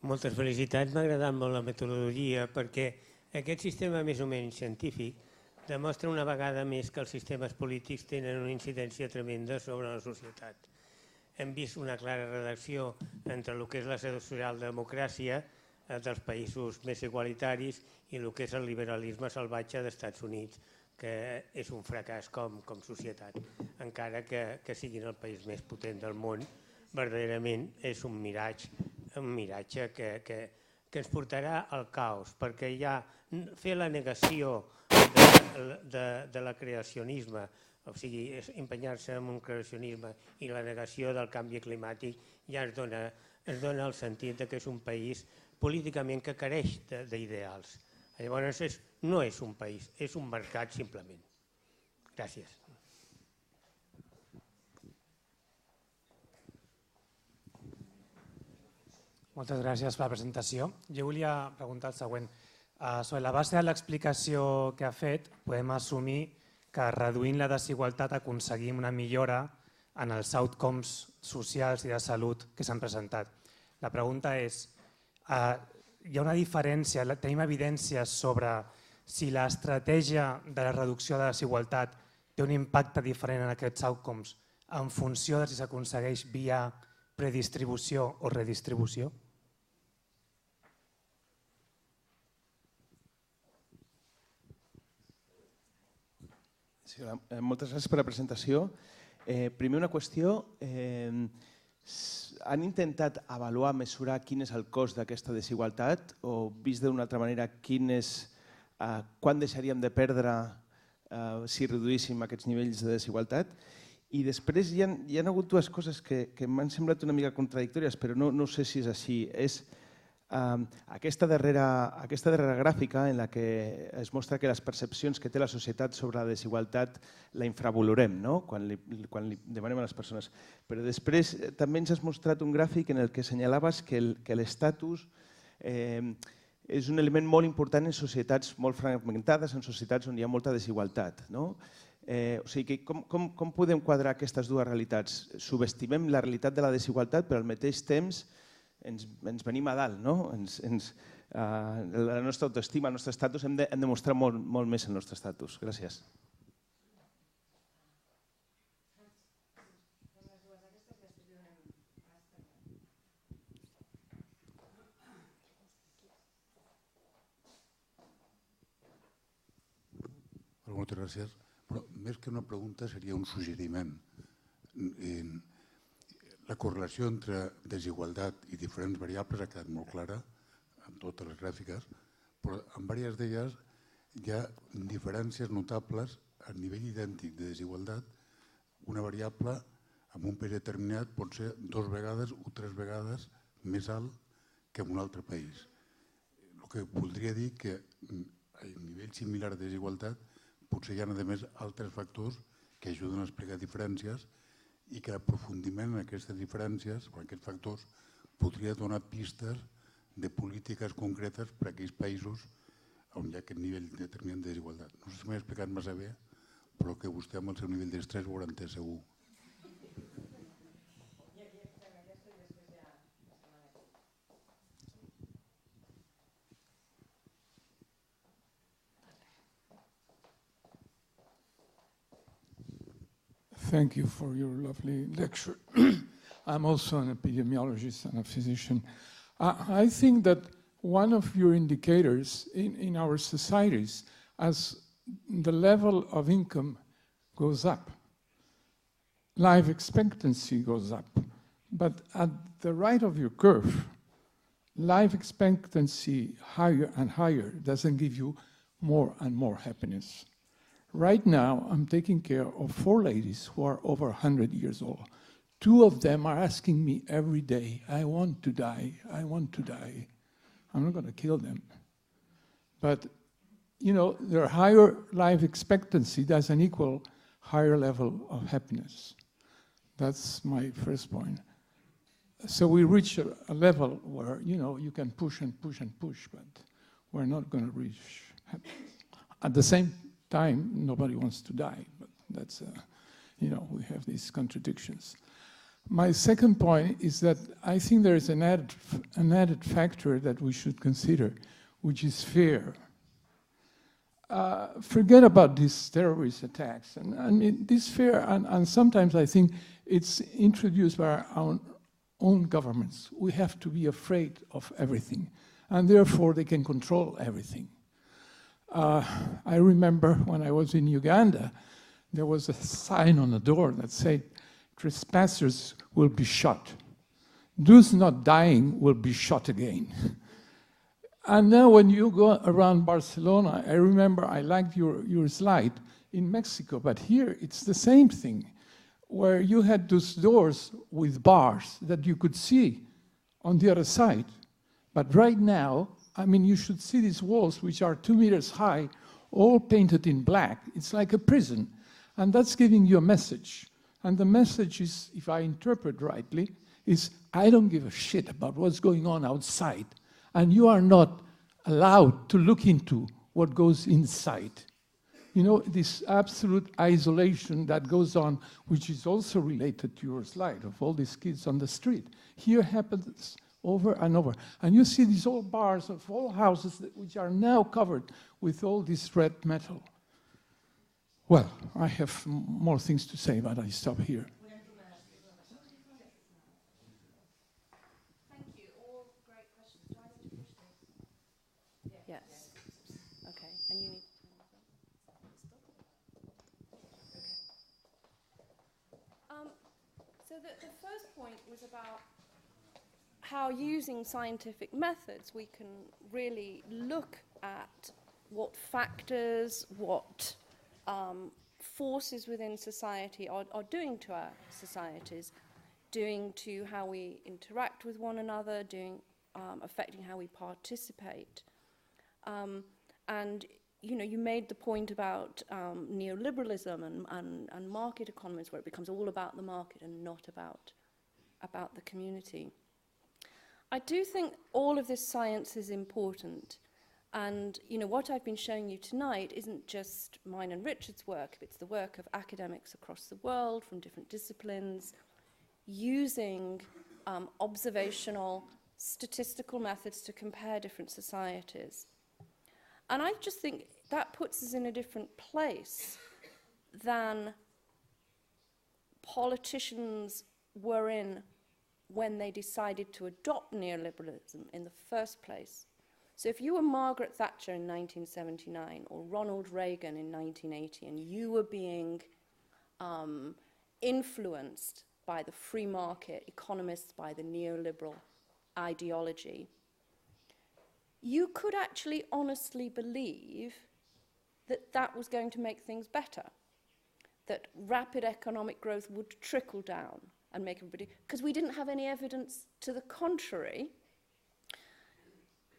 Moltes felicitats, m'ha agradat molt la metodologia perquè aquest sistema més o menys científic demostra una vegada més que els sistemes polítics tenen una incidència tremenda sobre la societat. Hem vist una clara relació entre el que és la socialdemocràcia dels països més igualitaris i el que és el liberalisme salvatge dels Estats Units, que és un fracàs com societat, encara que siguin el país més potent del món, verdaderament és un miratge que ens portarà al caos, perquè ja fer la negació de la creacionisme, o sigui, empenyar-se en un creacionisme i la negació del canvi climàtic ja ens dona el sentit que és un país políticament que careix d'ideals. Llavors no és un país, és un mercat simplement. Gràcies. Moltes gràcies per la presentació. Jo volia preguntar el següent. Sobre la base de l'explicació que ha fet, podem assumir que reduint la desigualtat aconseguim una millora en els outcomes socials i de salut que s'han presentat. La pregunta és, hi ha una diferència, tenim evidències sobre si l'estratègia de la reducció de la desigualtat té un impacte diferent en aquests outcomes en funció de si s'aconsegueix via predistribució o redistribució? Sí, moltes gràcies per la presentació. Primer una qüestió. Han intentat avaluar, mesurar quin és el cost d'aquesta desigualtat o, vist d'una altra manera, quan deixaríem de perdre si reduíssim aquests nivells de desigualtat? I després hi ha hagut dues coses que m'han semblat una mica contradictòries, però no sé si és així. És aquesta darrera gràfica en la que es mostra que les percepcions que té la societat sobre la desigualtat la infravalorem quan li demanem a les persones. Però després també ens has mostrat un gràfic en el que assenyalaves que l'estatus és un element molt important en societats molt fragmentades, en societats on hi ha molta desigualtat. O sigui, com podem quadrar aquestes dues realitats? Subestimem la realitat de la desigualtat, però al mateix temps ens venim a dalt, no? La nostra autoestima, el nostre estatus, hem de mostrar molt més el nostre estatus. Gràcies. Moltes gràcies. Més que una pregunta seria un suggeriment. La correlació entre desigualtat i diferents variables ha quedat molt clara en totes les gràfiques, però en diverses d'elles hi ha diferències notables a nivell idèntic de desigualtat. Una variable en un país determinat pot ser 2 vegades o 3 vegades més alt que en un altre país. El que voldria dir que a nivell similar de desigualtat potser hi ha, a més, altres factors que ajuden a explicar diferències i que l'aprofundiment en aquestes diferències o aquests factors podria donar pistes de polítiques concretes per a aquells països on hi ha aquest nivell determinat de desigualtat. No sé si m'he explicat massa bé, però que vostè amb el seu nivell d'estrès ho haurà entès segur. Thank you for your lovely lecture. I'm also an epidemiologist and a physician. I think that one of your indicators in our societies, as the level of income goes up, life expectancy goes up. But at the right of your curve, life expectancy higher and higher doesn't give you more and more happiness. Right now, I'm taking care of 4 ladies who are over 100 years old. 2 of them are asking me every day, I want to die, I want to die. I'm not going to kill them. But, you know, their higher life expectancy doesn't equal higher level of happiness. That's my first point. So we reach a level where, you know, you can push and push and push, but we're not going to reach happiness. At the same time, nobody wants to die, but that's, you know, we have these contradictions. My second point is that I think there is an added factor that we should consider, which is fear. Forget about these terrorist attacks. And this fear, and sometimes I think it's introduced by our own governments. We have to be afraid of everything, and therefore they can control everything. I remember when I was in Uganda, there was a sign on the door that said, trespassers will be shot. Those not dying will be shot again. And now when you go around Barcelona, I remember I liked your slide in Mexico, but here it's the same thing, where you had those doors with bars that you could see on the other side. But right now, I mean, you should see these walls, which are 2 meters high, all painted in black. It's like a prison. And that's giving you a message. And the message is, if I interpret rightly, is I don't give a shit about what's going on outside. And you are not allowed to look into what goes inside. You know, this absolute isolation that goes on, which is also related to your slide of all these kids on the street. Here happens over and over. And you see these old bars of all houses which are now covered with all this red metal. Well, I have more things to say, but I stop here. Thank you. All great questions. Do I need to push this? Yes. Okay. And you need to turn this on? So the first point was about how using scientific methods we can really look at what factors, what forces within society are doing to our societies, doing to how we interact with one another, affecting how we participate. And you know, you made the point about neoliberalism and market economies, where it becomes all about the market and not about the community. I do think all of this science is important. And you know, what I've been showing you tonight isn't just mine and Richard's work, it's the work of academics across the world from different disciplines, using observational, statistical methods to compare different societies. And I just think that puts us in a different place than politicians were in when they decided to adopt neoliberalism in the first place. So if you were Margaret Thatcher in 1979 or Ronald Reagan in 1980 and you were being influenced by the free market economists, by the neoliberal ideology, you could actually honestly believe that that was going to make things better, that rapid economic growth would trickle down and make everybody, because we didn't have any evidence to the contrary.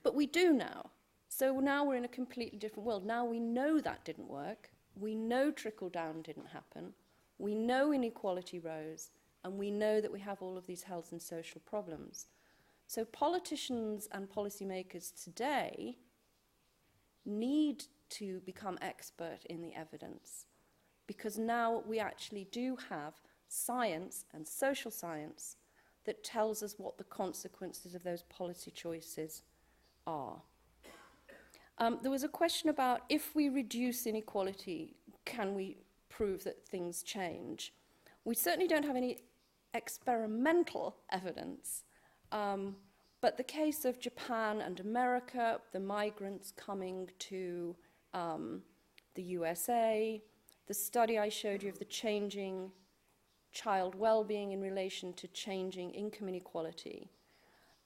But we do now. So now we're in a completely different world. Now we know that didn't work. We know trickle down didn't happen. We know inequality rose. And we know that we have all of these health and social problems. So politicians and policymakers today need to become expert in the evidence, because now we actually do have science and social science that tells us what the consequences of those policy choices are. There was a question about, if we reduce inequality, can we prove that things change? We certainly don't have any experimental evidence. But the case of Japan and America, the migrants coming to the USA, the study I showed you of the changing child well-being in relation to changing income inequality,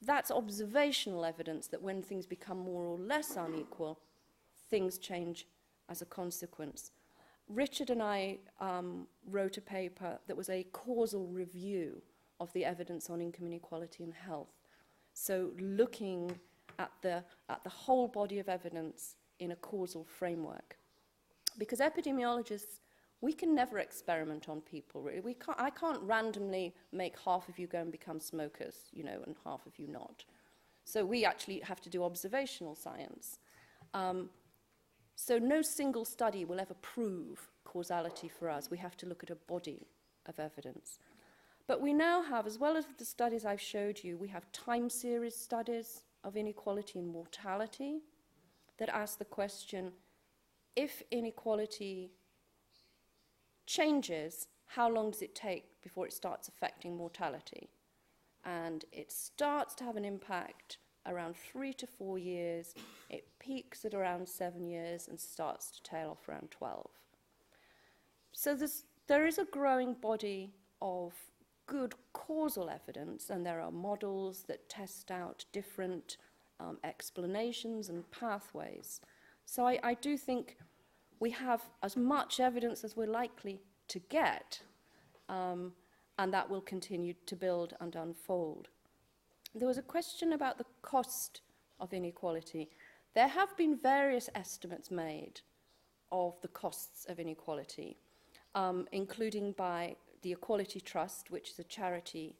that's observational evidence that when things become more or less unequal, things change as a consequence. Richard and I wrote a paper that was a causal review of the evidence on income inequality and health. So looking at the whole body of evidence in a causal framework. Because epidemiologists, we can never experiment on people, really. I can't randomly make half of you go and become smokers, you know, and half of you not. So we actually have to do observational science. So no single study will ever prove causality for us. We have to look at a body of evidence. But we now have, as well as the studies I've showed you, we have time series studies of inequality and mortality that ask the question, if inequality changes, how long does it take before it starts affecting mortality? And it starts to have an impact around 3 to 4 years, it peaks at around 7 years and starts to tail off around 12. So there is a growing body of good causal evidence, and there are models that test out different explanations and pathways. So I do think we have as much evidence as we're likely to get, and that will continue to build and unfold. There was a question about the cost of inequality. There have been various estimates made of the costs of inequality, including by the Equality Trust, which is a charity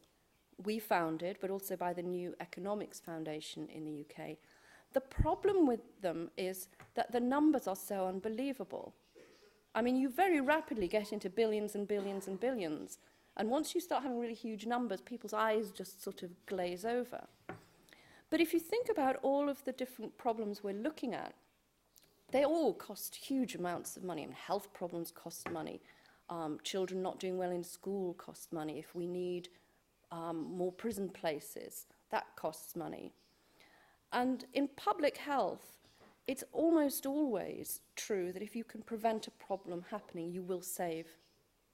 we founded, but also by the New Economics Foundation in the UK. The problem with them is that the numbers are so unbelievable. I mean, you very rapidly get into billions and billions and billions. And once you start having really huge numbers, people's eyes just sort of glaze over. But if you think about all of the different problems we're looking at, they all cost huge amounts of money. And health problems cost money. Children not doing well in school cost money. If we need more prison places, that costs money. And in public health, it's almost always true that if you can prevent a problem happening, you will save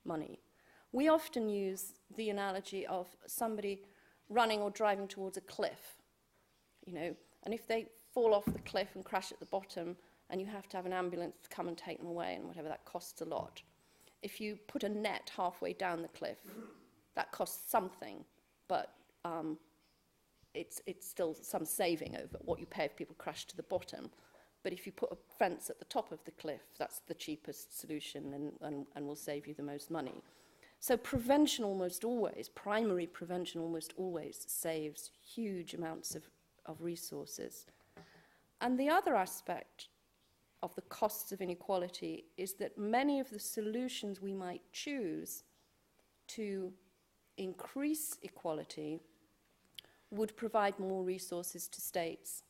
money. We often use the analogy of somebody running or driving towards a cliff, you know, and if they fall off the cliff and crash at the bottom, and you have to have an ambulance to come and take them away, and whatever, that costs a lot. If you put a net halfway down the cliff, that costs something, but it's still some saving over what you pay if people crash to the bottom. But if you put a fence at the top of the cliff, that's the cheapest solution and will save you the most money. So prevention almost always, primary prevention almost always saves huge amounts of resources. And the other aspect of the costs of inequality is that many of the solutions we might choose to increase equality would provide more resources to states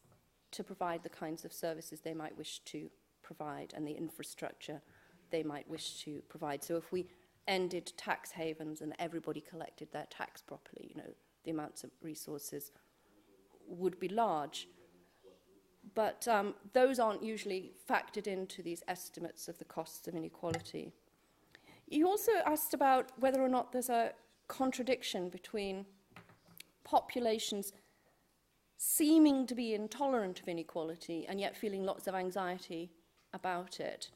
to provide the kinds of services they might wish to provide and the infrastructure they might wish to provide. So if we ended tax havens and everybody collected their tax properly, you know, the amounts of resources would be large. But those aren't usually factored into these estimates of the costs of inequality. You also asked about whether or not there's a contradiction between populations seeming to be intolerant of inequality and yet feeling lots of anxiety about it.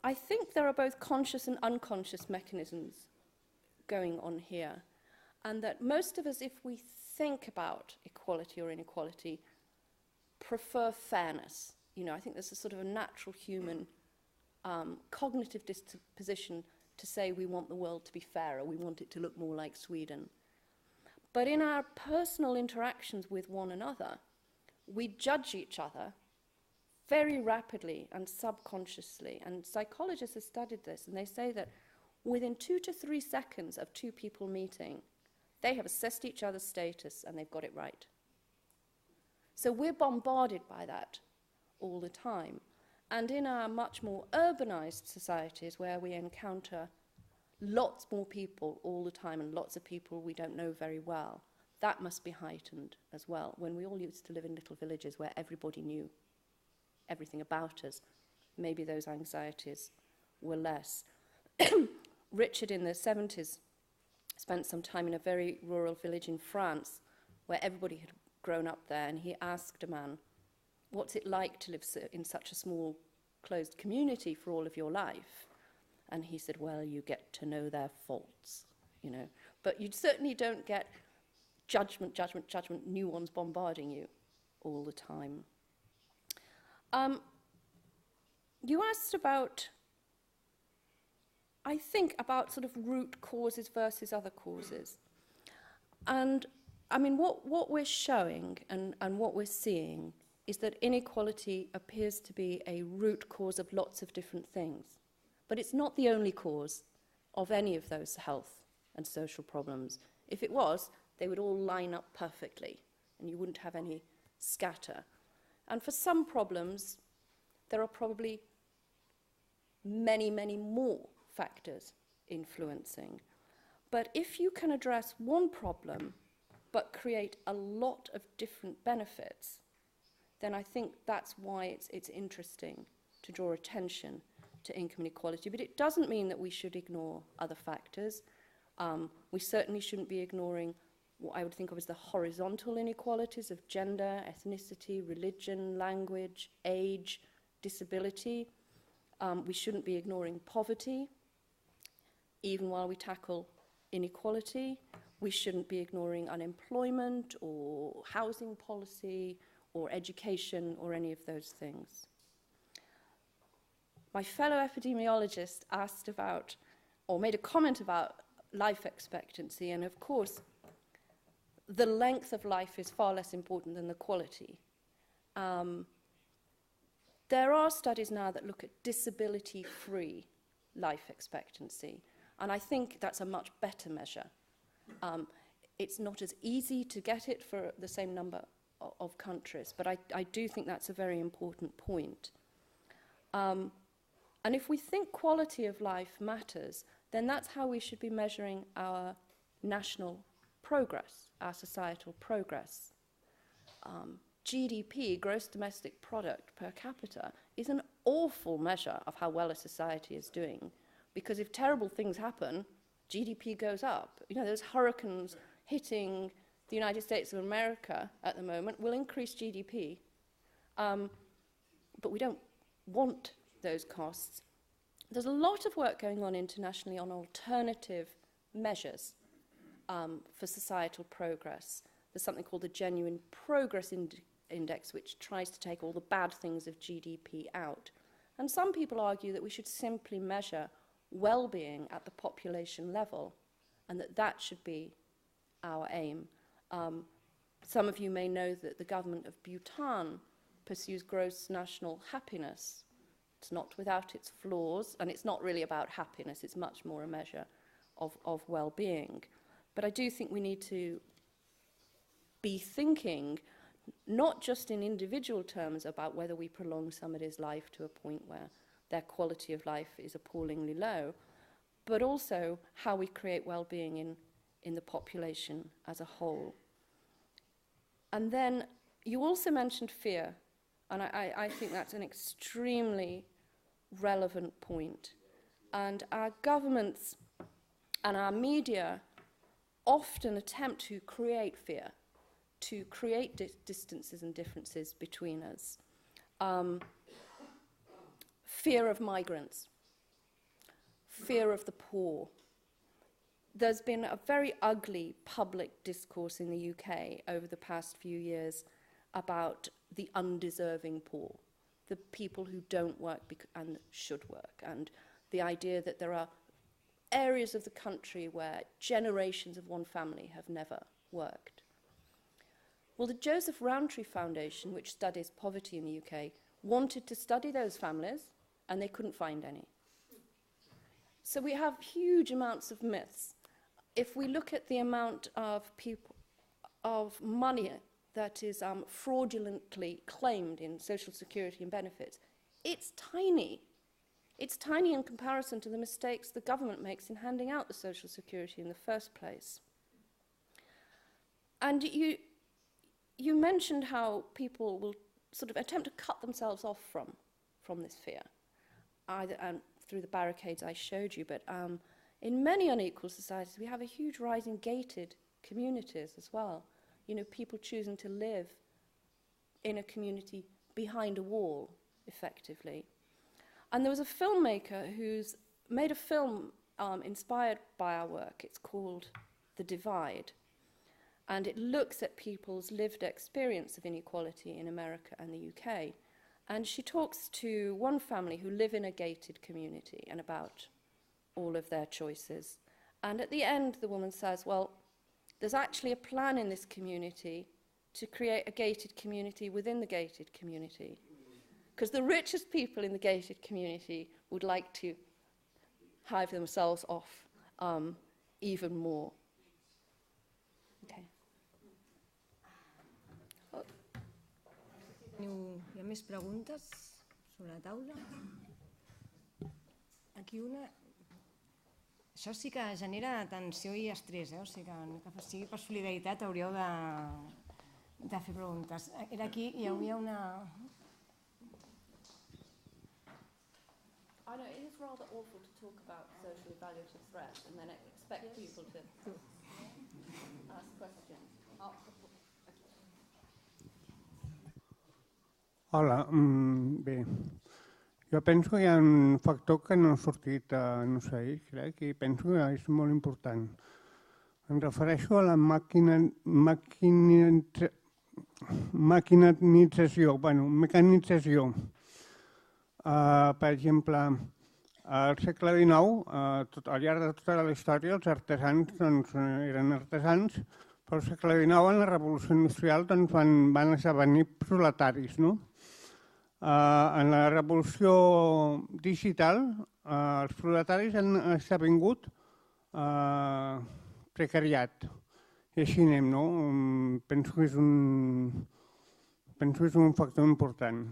I think there are both conscious and unconscious mechanisms going on here, and that most of us, if we think about equality or inequality, prefer fairness. You know, I think there's a sort of a natural human cognitive disposition to say we want the world to be fairer, we want it to look more like Sweden. But in our personal interactions with one another, we judge each other very rapidly and subconsciously. And psychologists have studied this, and they say that within 2 to 3 seconds of two people meeting, they have assessed each other's status and they've got it right. So we're bombarded by that all the time. And in our much more urbanized societies where we encounter lots more people all the time and lots of people we don't know very well. That must be heightened as well. When we all used to live in little villages where everybody knew everything about us, maybe those anxieties were less. Richard in the 70s spent some time in a very rural village in France where everybody had grown up there, and he asked a man, what's it like to live in such a small, closed community for all of your life? And he said, well, you get to know their faults, you know. But you certainly don't get judgment, new ones bombarding you all the time. You asked about, I think, about sort of root causes versus other causes. And, I mean, what we're showing and what we're seeing is that inequality appears to be a root cause of lots of different things. But it's not the only cause of any of those health and social problems. If it was, they would all line up perfectly, and you wouldn't have any scatter. And for some problems, there are probably many, many more factors influencing. But if you can address one problem but create a lot of different benefits, then I think that's why it's interesting to draw attention to income inequality. But it doesn't mean that we should ignore other factors. We certainly shouldn't be ignoring what I would think of as the horizontal inequalities of gender, ethnicity, religion, language, age, disability. We shouldn't be ignoring poverty, even while we tackle inequality. We shouldn't be ignoring unemployment or housing policy or education or any of those things. My fellow epidemiologist asked about, or made a comment about, life expectancy, and of course, the length of life is far less important than the quality. There are studies now that look at disability-free life expectancy, and I think that's a much better measure. It's not as easy to get it for the same number of countries, but I do think that's a very important point. And if we think quality of life matters, then that's how we should be measuring our national progress, our societal progress. GDP, gross domestic product per capita, is an awful measure of how well a society is doing, because if terrible things happen, GDP goes up. You know, those hurricanes hitting the United States of America at the moment will increase GDP, but we don't want those costs. There's a lot of work going on internationally on alternative measures for societal progress. There's something called the Genuine Progress Index, which tries to take all the bad things of GDP out. And some people argue that we should simply measure well-being at the population level, and that should be our aim. Some of you may know that the government of Bhutan pursues gross national happiness. It's not without its flaws, and it's not really about happiness. It's much more a measure of well-being. But I do think we need to be thinking not just in individual terms about whether we prolong somebody's life to a point where their quality of life is appallingly low, but also how we create well-being in the population as a whole. And then you also mentioned fear, and I think that's an extremely relevant point. And our governments and our media often attempt to create fear, to create distances and differences between us. Fear of migrants, fear of the poor. There's been a very ugly public discourse in the UK over the past few years about the undeserving poor, the people who don't work and should work, and the idea that there are areas of the country where generations of one family have never worked. Well, the Joseph Rowntree Foundation, which studies poverty in the UK, wanted to study those families, and they couldn't find any. So we have huge amounts of myths. If we look at the amount of money that is fraudulently claimed in social security and benefits, it's tiny. it's tiny in comparison to the mistakes the government makes in handing out the social security in the first place. And you mentioned how people will sort of attempt to cut themselves off from this fear, either through the barricades I showed you, but in many unequal societies, we have a huge rise in gated communities as well. You know, people choosing to live in a community behind a wall, effectively. And there was a filmmaker who's made a film inspired by our work. It's called The Divide. And it looks at people's lived experience of inequality in America and the UK. And she talks to one family who live in a gated community and about all of their choices. And at the end, the woman says, well, there's actually a plan in this community to create a gated community within the gated community. Because the richest people in the gated community would like to hive themselves off even more. Okay. Hi ha més preguntes sobre la taula? Aquí una... Això sí que genera tensió i estrès, o sigui que sigui per solidaritat hauríeu de fer preguntes. Era aquí, hi havia una... I know, it is rather awful to talk about socially evaluative threat and then expect people to ask questions. Hola, bé. Jo penso que hi ha un factor que no ha sortit, no sé, crec, i penso que és molt important. Em refereixo a la mecanització. Per exemple, al segle XIX, al llarg de tota la història, els artesans eren artesans, però al segle XIX, en la revolució industrial, van esdevenir proletaris. En la revolució digital, els proletaris han esdevingut precariat. I així anem, no? Penso que és un factor important.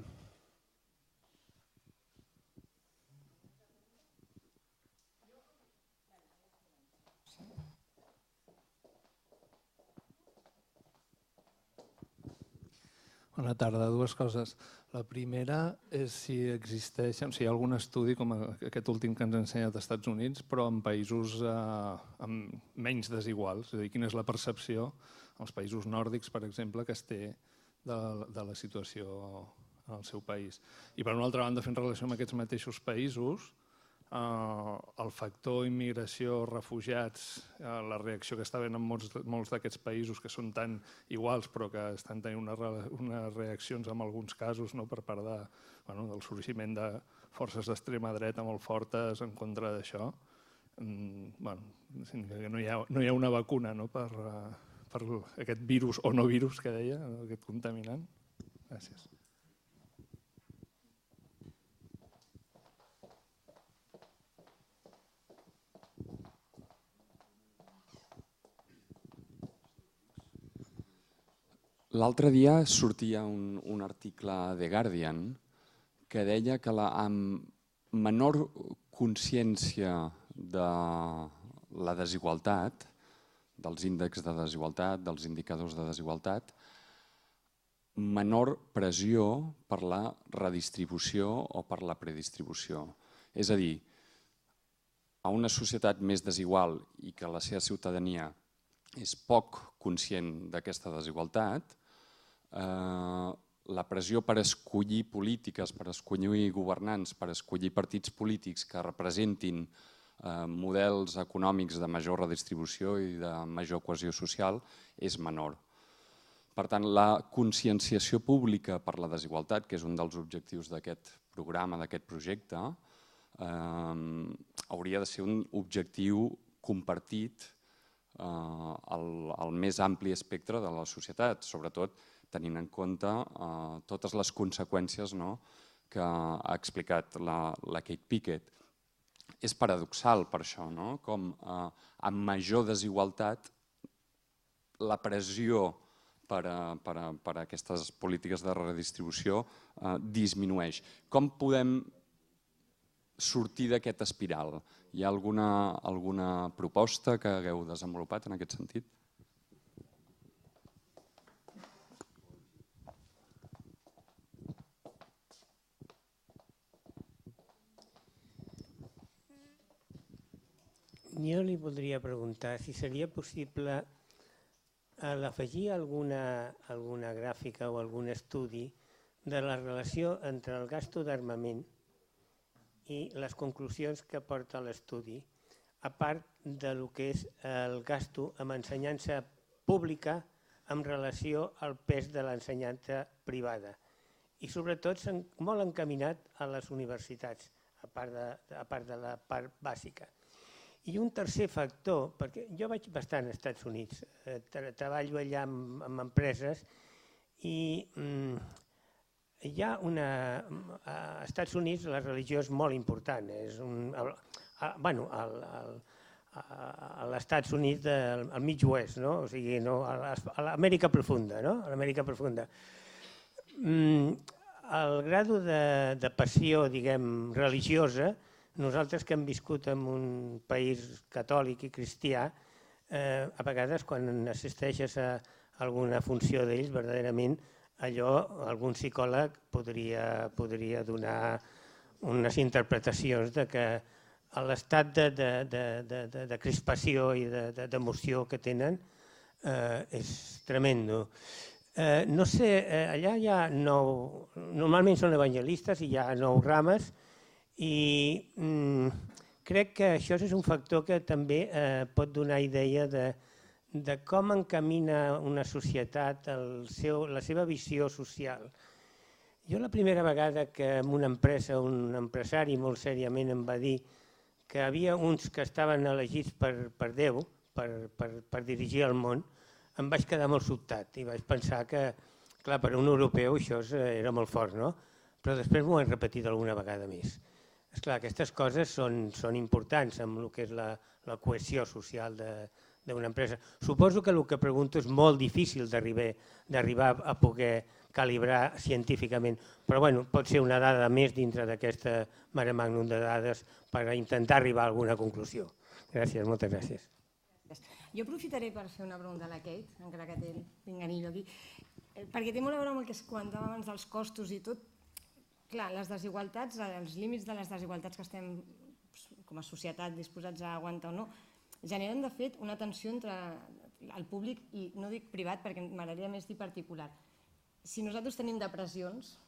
Bona tarda. Dues coses. La primera és si existeix, si hi ha algun estudi com aquest últim que ens ha ensenyat als Estats Units, però en països menys desiguals. És a dir, quina és la percepció als països nòrdics, per exemple, que es té de la situació en el seu país. I per una altra banda, fent relació amb aquests mateixos països, el factor immigració, refugiats, la reacció que està havent en molts d'aquests països que són tan iguals però que estan tenint unes reaccions en alguns casos per part del sorgiment de forces d'extrema dreta molt fortes en contra d'això. No hi ha una vacuna per aquest virus o no virus que deia, aquest contaminant. Gràcies. L'altre dia sortia un article a The Guardian que deia que amb menor consciència de la desigualtat, dels índexs de desigualtat, dels indicadors de desigualtat, menor pressió per la redistribució o per la predistribució. És a dir, a una societat més desigual i que la seva ciutadania és poc conscient d'aquesta desigualtat, la pressió per escollir polítiques, per escollir governants, per escollir partits polítics que representin models econòmics de major redistribució i de major cohesió social és menor. Per tant, la conscienciació pública per la desigualtat, que és un dels objectius d'aquest programa, d'aquest projecte, hauria de ser un objectiu compartit al més ampli espectre de la societat, sobretot tenint en compte totes les conseqüències que ha explicat la Kate Pickett. És paradoxal per això, com amb major desigualtat la pressió per a aquestes polítiques de redistribució disminueix. Com podem sortir d'aquest espiral? Hi ha alguna proposta que hagueu desenvolupat en aquest sentit? Jo li voldria preguntar si seria possible afegir alguna gràfica o algun estudi de la relació entre el gasto d'armament i les conclusions que porta l'estudi, a part del que és el gasto amb ensenyança pública en relació al pes de l'ensenyança privada. I sobretot molt encaminat a les universitats, a part de la part bàsica. I un tercer factor, perquè jo vaig bastant als Estats Units, treballo allà amb empreses i hi ha als Estats Units la religió és molt important. A l'Estats Units, al mig oest, o sigui, a l'Amèrica profunda. El grado de passió, diguem, religiosa, nosaltres que hem viscut en un país catòlic i cristià, a vegades quan assisteixes a alguna funció d'ells, verdaderament allò algun psicòleg podria donar unes interpretacions de que l'estat de crispació i d'emoció que tenen és tremendo. No sé, allà hi ha normalment són evangelistes i hi ha 9 rames, i crec que això és un factor que també pot donar idea de com encamina una societat la seva visió social. Jo la primera vegada que en una empresa un empresari molt seriament em va dir que havia uns que estaven elegits per Déu, per dirigir el món, em vaig quedar molt sobtat i vaig pensar que, clar, per un europeu això era molt fort, no? Però després m'ho han repetit alguna vegada més. Esclar, aquestes coses són importants en el que és la cohesió social d'una empresa. Suposo que el que pregunto és molt difícil d'arribar a poder calibrar científicament, però pot ser una dada més dintre d'aquesta mare magnum de dades per intentar arribar a alguna conclusió. Gràcies, moltes gràcies. Jo aprofitaré per fer una pregunta a la Kate, encara que té el pinganillo aquí, perquè té molt a veure amb el que es comentava abans dels costos i tot. Clar, les desigualtats, els límits de les desigualtats que estem com a societat disposats a aguantar o no, generen de fet una tensió entre el públic i no dic privat perquè m'agradaria més dir particular. Si nosaltres tenim depressions,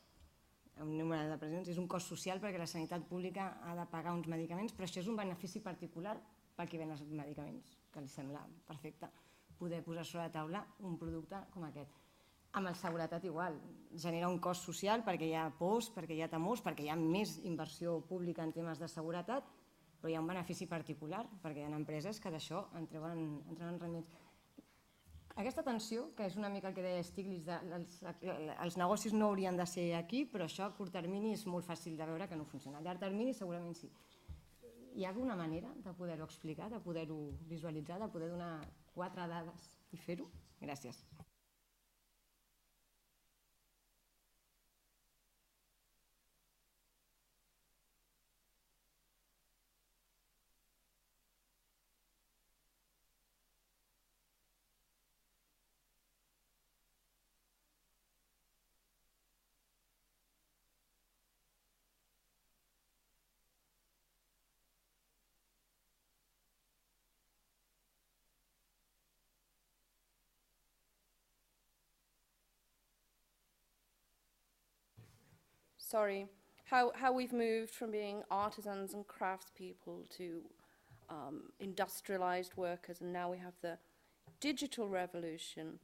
un número de depressions, és un cost social perquè la sanitat pública ha de pagar uns medicaments, però això és un benefici particular per qui ven els medicaments, que li sembla perfecte poder posar sobre la taula un producte com aquest. Amb la seguretat igual, genera un cost social perquè hi ha pors, perquè hi ha temors, perquè hi ha més inversió pública en temes de seguretat, però hi ha un benefici particular perquè hi ha empreses que d'això en treuen rendiments. Aquesta tensió, que és una mica el que deia Stiglitz, els negocis no haurien de ser aquí, però això a curt termini és molt fàcil de veure que no funciona. A llarg termini segurament sí. Hi ha alguna manera de poder-ho explicar, de poder-ho visualitzar, de poder donar 4 dades i fer-ho? Gràcies. Sorry, how we've moved from being artisans and craftspeople to industrialized workers, and now we have the digital revolution,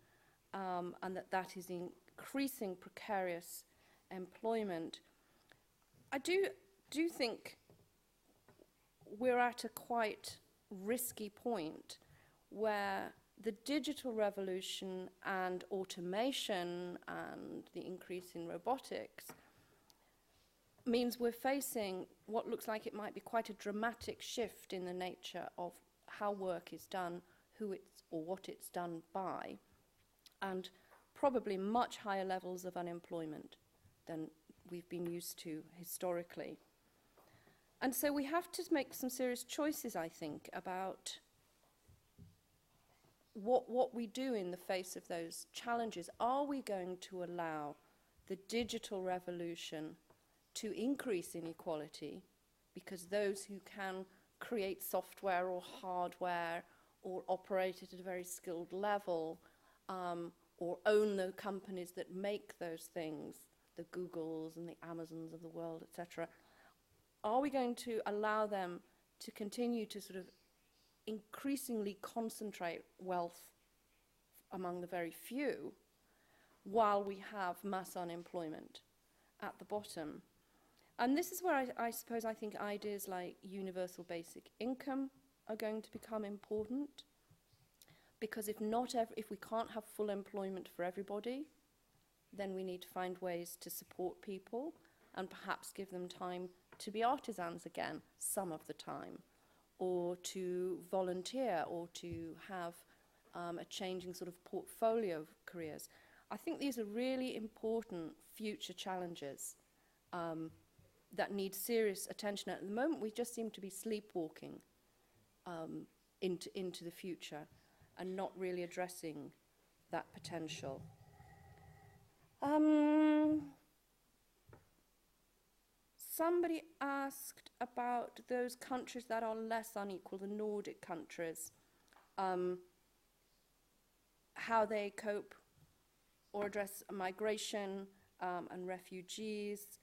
and that is increasing precarious employment. I do think we're at a quite risky point where the digital revolution and automation and the increase in robotics means we're facing what looks like it might be quite a dramatic shift in the nature of how work is done, who it's or what it's done by, and probably much higher levels of unemployment than we've been used to historically. And so we have to make some serious choices, I think, about what we do in the face of those challenges. Are we going to allow the digital revolution to increase inequality because those who can create software or hardware or operate at a very skilled level or own the companies that make those things, the Googles and the Amazons of the world, etc., are we going to allow them to continue to sort of increasingly concentrate wealth among the very few while we have mass unemployment at the bottom? And this is where I suppose I think ideas like universal basic income are going to become important, because if we can't have full employment for everybody, then we need to find ways to support people and perhaps give them time to be artisans again some of the time, or to volunteer, or to have a changing sort of portfolio of careers. I think these are really important future challenges that need serious attention. At the moment, we just seem to be sleepwalking into the future and not really addressing that potential. Somebody asked about those countries that are less unequal, the Nordic countries, how they cope or address migration and refugees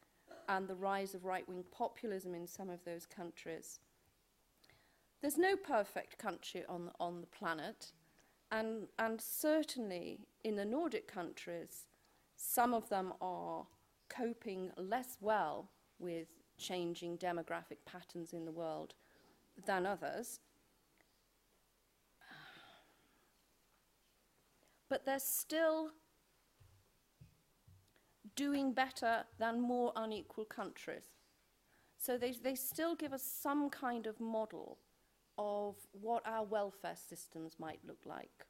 and the rise of right-wing populism in some of those countries. There's no perfect country on the planet, and certainly in the Nordic countries, some of them are coping less well with changing demographic patterns in the world than others. But they're still doing better than more unequal countries. So they still give us some kind of model of what our welfare systems might look like,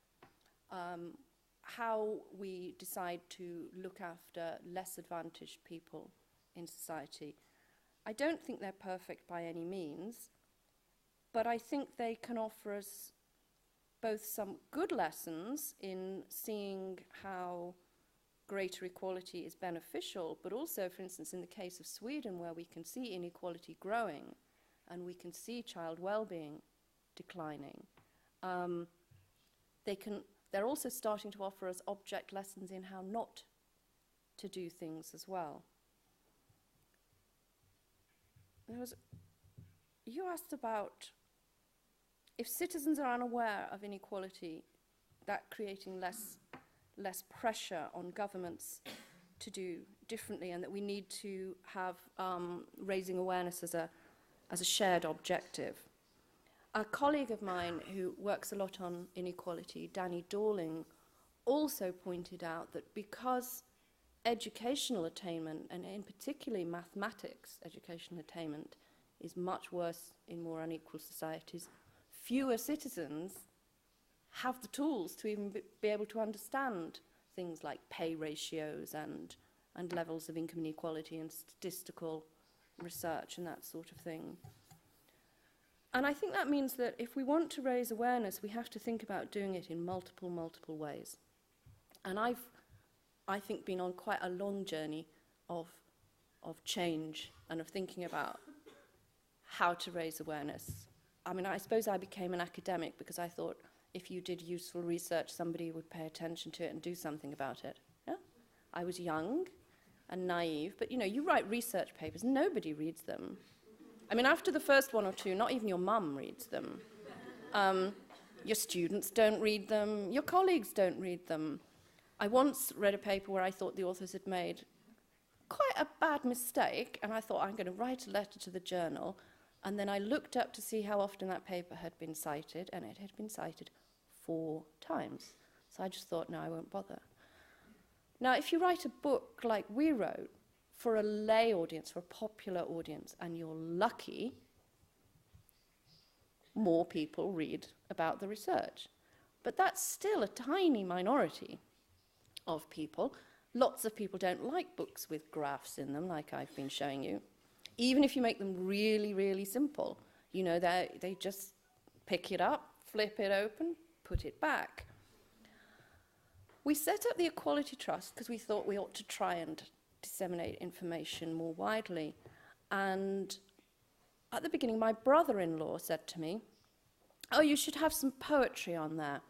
how we decide to look after less advantaged people in society. I don't think they're perfect by any means, but I think they can offer us both some good lessons in seeing how greater equality is beneficial, but also, for instance, in the case of Sweden, where we can see inequality growing and we can see child well-being declining. They're also starting to offer us object lessons in how not to do things as well. You asked about if citizens are unaware of inequality, that creating less pressure on governments to do differently, and that we need to have raising awareness as a shared objective. A colleague of mine who works a lot on inequality, Danny Dorling, also pointed out that because educational attainment, and in particularly mathematics educational attainment, is much worse in more unequal societies, fewer citizens have the tools to even be able to understand things like pay ratios and levels of income inequality and statistical research and that sort of thing. And I think that means that if we want to raise awareness, we have to think about doing it in multiple ways. And I think, been on quite a long journey of change and of thinking about how to raise awareness. I mean, I suppose I became an academic because I thought if you did useful research, somebody would pay attention to it and do something about it. Yeah? I was young and naive, but you write research papers, nobody reads them. I mean, after the first one or two, not even your mum reads them. Your students don't read them, your colleagues don't read them. I once read a paper where I thought the authors had made quite a bad mistake, and I thought, I'm going to write a letter to the journal, and then I looked up to see how often that paper had been cited, and it had been cited 4 times. So I just thought, no, I won't bother. Now, if you write a book like we wrote for a lay audience, for a popular audience, and you're lucky, more people read about the research. But that's still a tiny minority of people. Lots of people don't like books with graphs in them, like I've been showing you. even if you make them really, really simple. You know, they just pick it up, flip it open, put it back. We set up the Equality Trust because we thought we ought to try and disseminate information more widely. And at the beginning, my brother-in-law said to me, "Oh, you should have some poetry on there,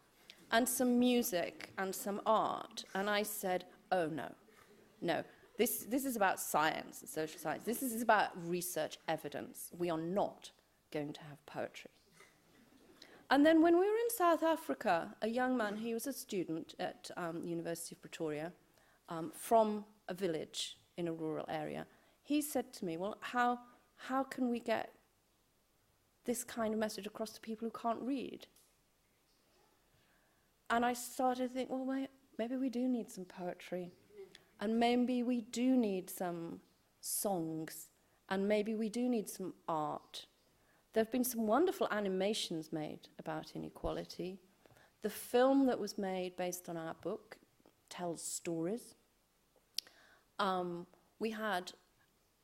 and some music, and some art." And I said, "Oh, no, no. This is about science and social science. This is about research evidence. We are not going to have poetry." And then when we were in South Africa, a young man, he was a student at the University of Pretoria, from a village in a rural area, he said to me, "Well, how can we get this kind of message across to people who can't read?" And I started to think, well, maybe we do need some poetry. And maybe we do need some songs. And maybe we do need some art. There have been some wonderful animations made about inequality. The film that was made based on our book tells stories. We had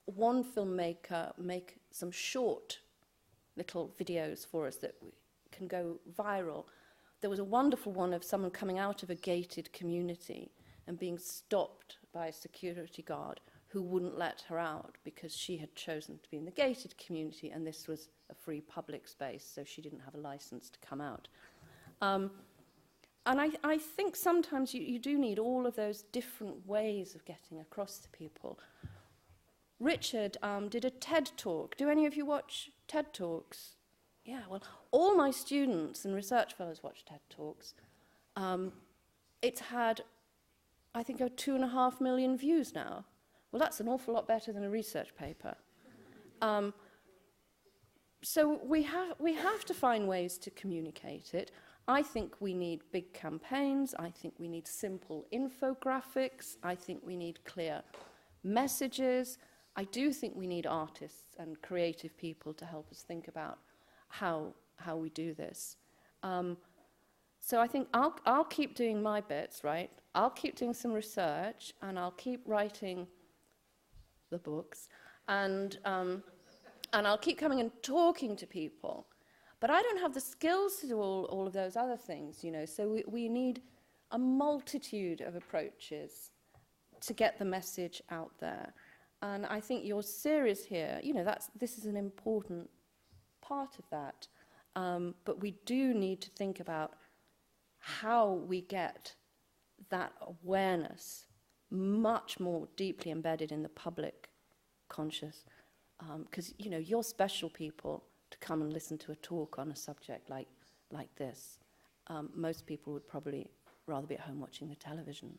one filmmaker make some short little videos for us that can go viral. There was a wonderful one of someone coming out of a gated community and being stopped by a security guard who wouldn't let her out because she had chosen to be in the gated community and this was a free public space, so she didn't have a license to come out. And I think sometimes you do need all of those different ways of getting across to people. Richard did a TED Talk. Do any of you watch TED Talks? Yeah, well, all my students and research fellows watch TED Talks. It's had, I think, over 2.5 million views now. Well, that's an awful lot better than a research paper. So we have to find ways to communicate it. I think we need big campaigns. I think we need simple infographics. I think we need clear messages. I do think we need artists and creative people to help us think about how we do this. So I think I'll keep doing my bits, right? I'll keep doing some research, and I'll keep writing the books, and I'll keep coming and talking to people. But I don't have the skills to do all of those other things, you know. So we need a multitude of approaches to get the message out there. And I think your series here, you know, this is an important part of that. But we do need to think about how we get that awareness much more deeply embedded in the public conscious. Because, you know, you're special people to come and listen to a talk on a subject like this. Most people would probably rather be at home watching the television.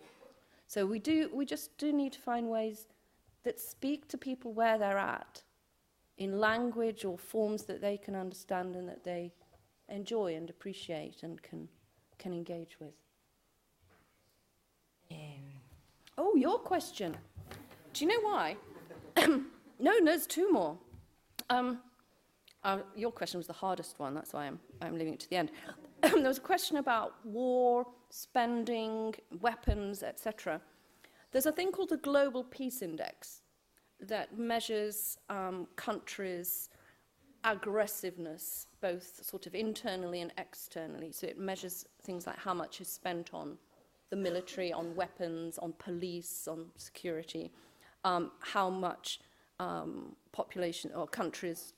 So we just do need to find ways that speak to people where they're at, in language or forms that they can understand and that they enjoy and appreciate and can engage with. Oh, your question. Do you know why? No, there's two more. Your question was the hardest one, that's why I'm leaving it to the end. There was a question about war, spending, weapons, etc. There's a thing called the Global Peace Index that measures countries' aggressiveness, both sort of internally and externally. So it measures things like how much is spent on the military, on weapons, on police, on security, how much population or countries,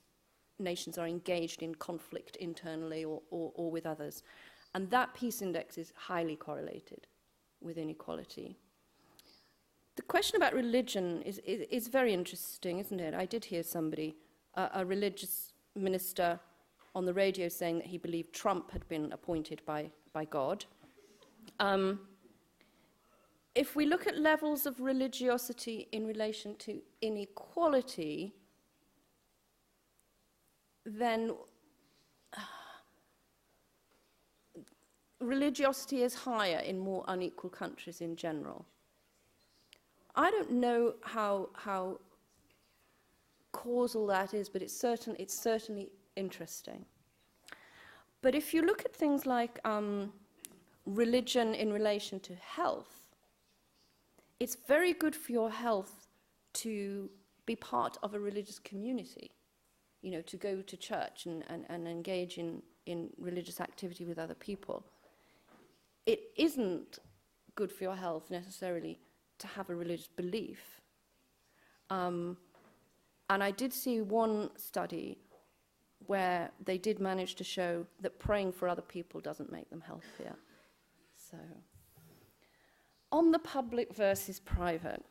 nations are engaged in conflict internally or with others. And that peace index is highly correlated with inequality. The question about religion is very interesting, isn't it? I did hear somebody, a religious minister on the radio saying that he believed Trump had been appointed by God. If we look at levels of religiosity in relation to inequality, then religiosity is higher in more unequal countries in general. I don't know how causal that is, but it's certainly interesting. But if you look at things like religion in relation to health, it's very good for your health to be part of a religious community, to go to church and engage in religious activity with other people. It isn't good for your health necessarily to have a religious belief. And I did see one study where they did manage to show that praying for other people doesn't make them healthier. So, on the public versus private,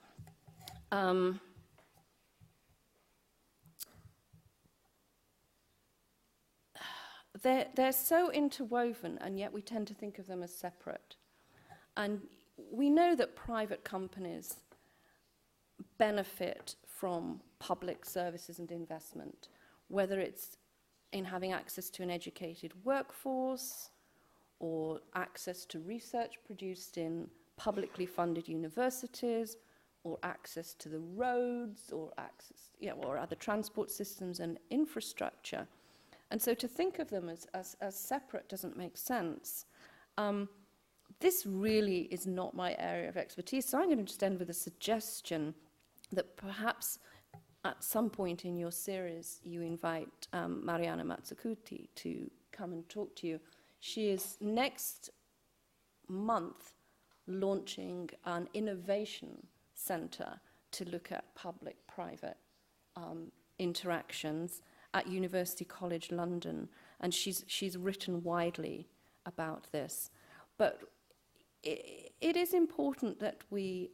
they're so interwoven, and yet we tend to think of them as separate. And we know that private companies benefit from public services and investment, whether it's in having access to an educated workforce or access to research produced in publicly funded universities, or access to the roads, or access, or other transport systems and infrastructure. And so to think of them as separate doesn't make sense. This really is not my area of expertise, so I'm going to just end with a suggestion that perhaps at some point in your series you invite Mariana Mazzucuti to come and talk to you. She is next month launching an innovation centre to look at public-private interactions at University College London, and she's written widely about this. But it is important that we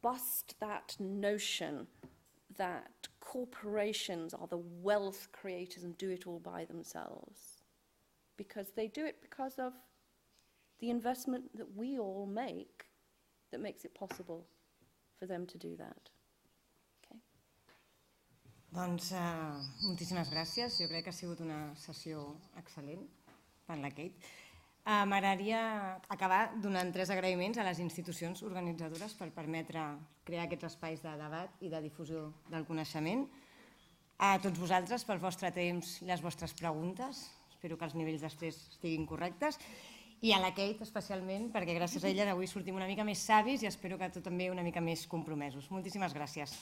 bust that notion that corporations are the wealth creators and do it all by themselves, because they do it because of the investment that we all make that makes it possible for them to do that. Okay. Doncs moltíssimes gràcies. Jo crec que ha sigut una sessió excel·lent per la Kate. M'agradaria acabar donant 3 agraïments a les institucions organitzadores per permetre crear aquests espais de debat i de difusió del coneixement. A tots vosaltres pel vostre temps i les vostres preguntes. Espero que els nivells d'estrès estiguin correctes. I a la Kate especialment, perquè gràcies a ella d'avui sortim una mica més savis i espero que tu també una mica més compromesos. Moltíssimes gràcies.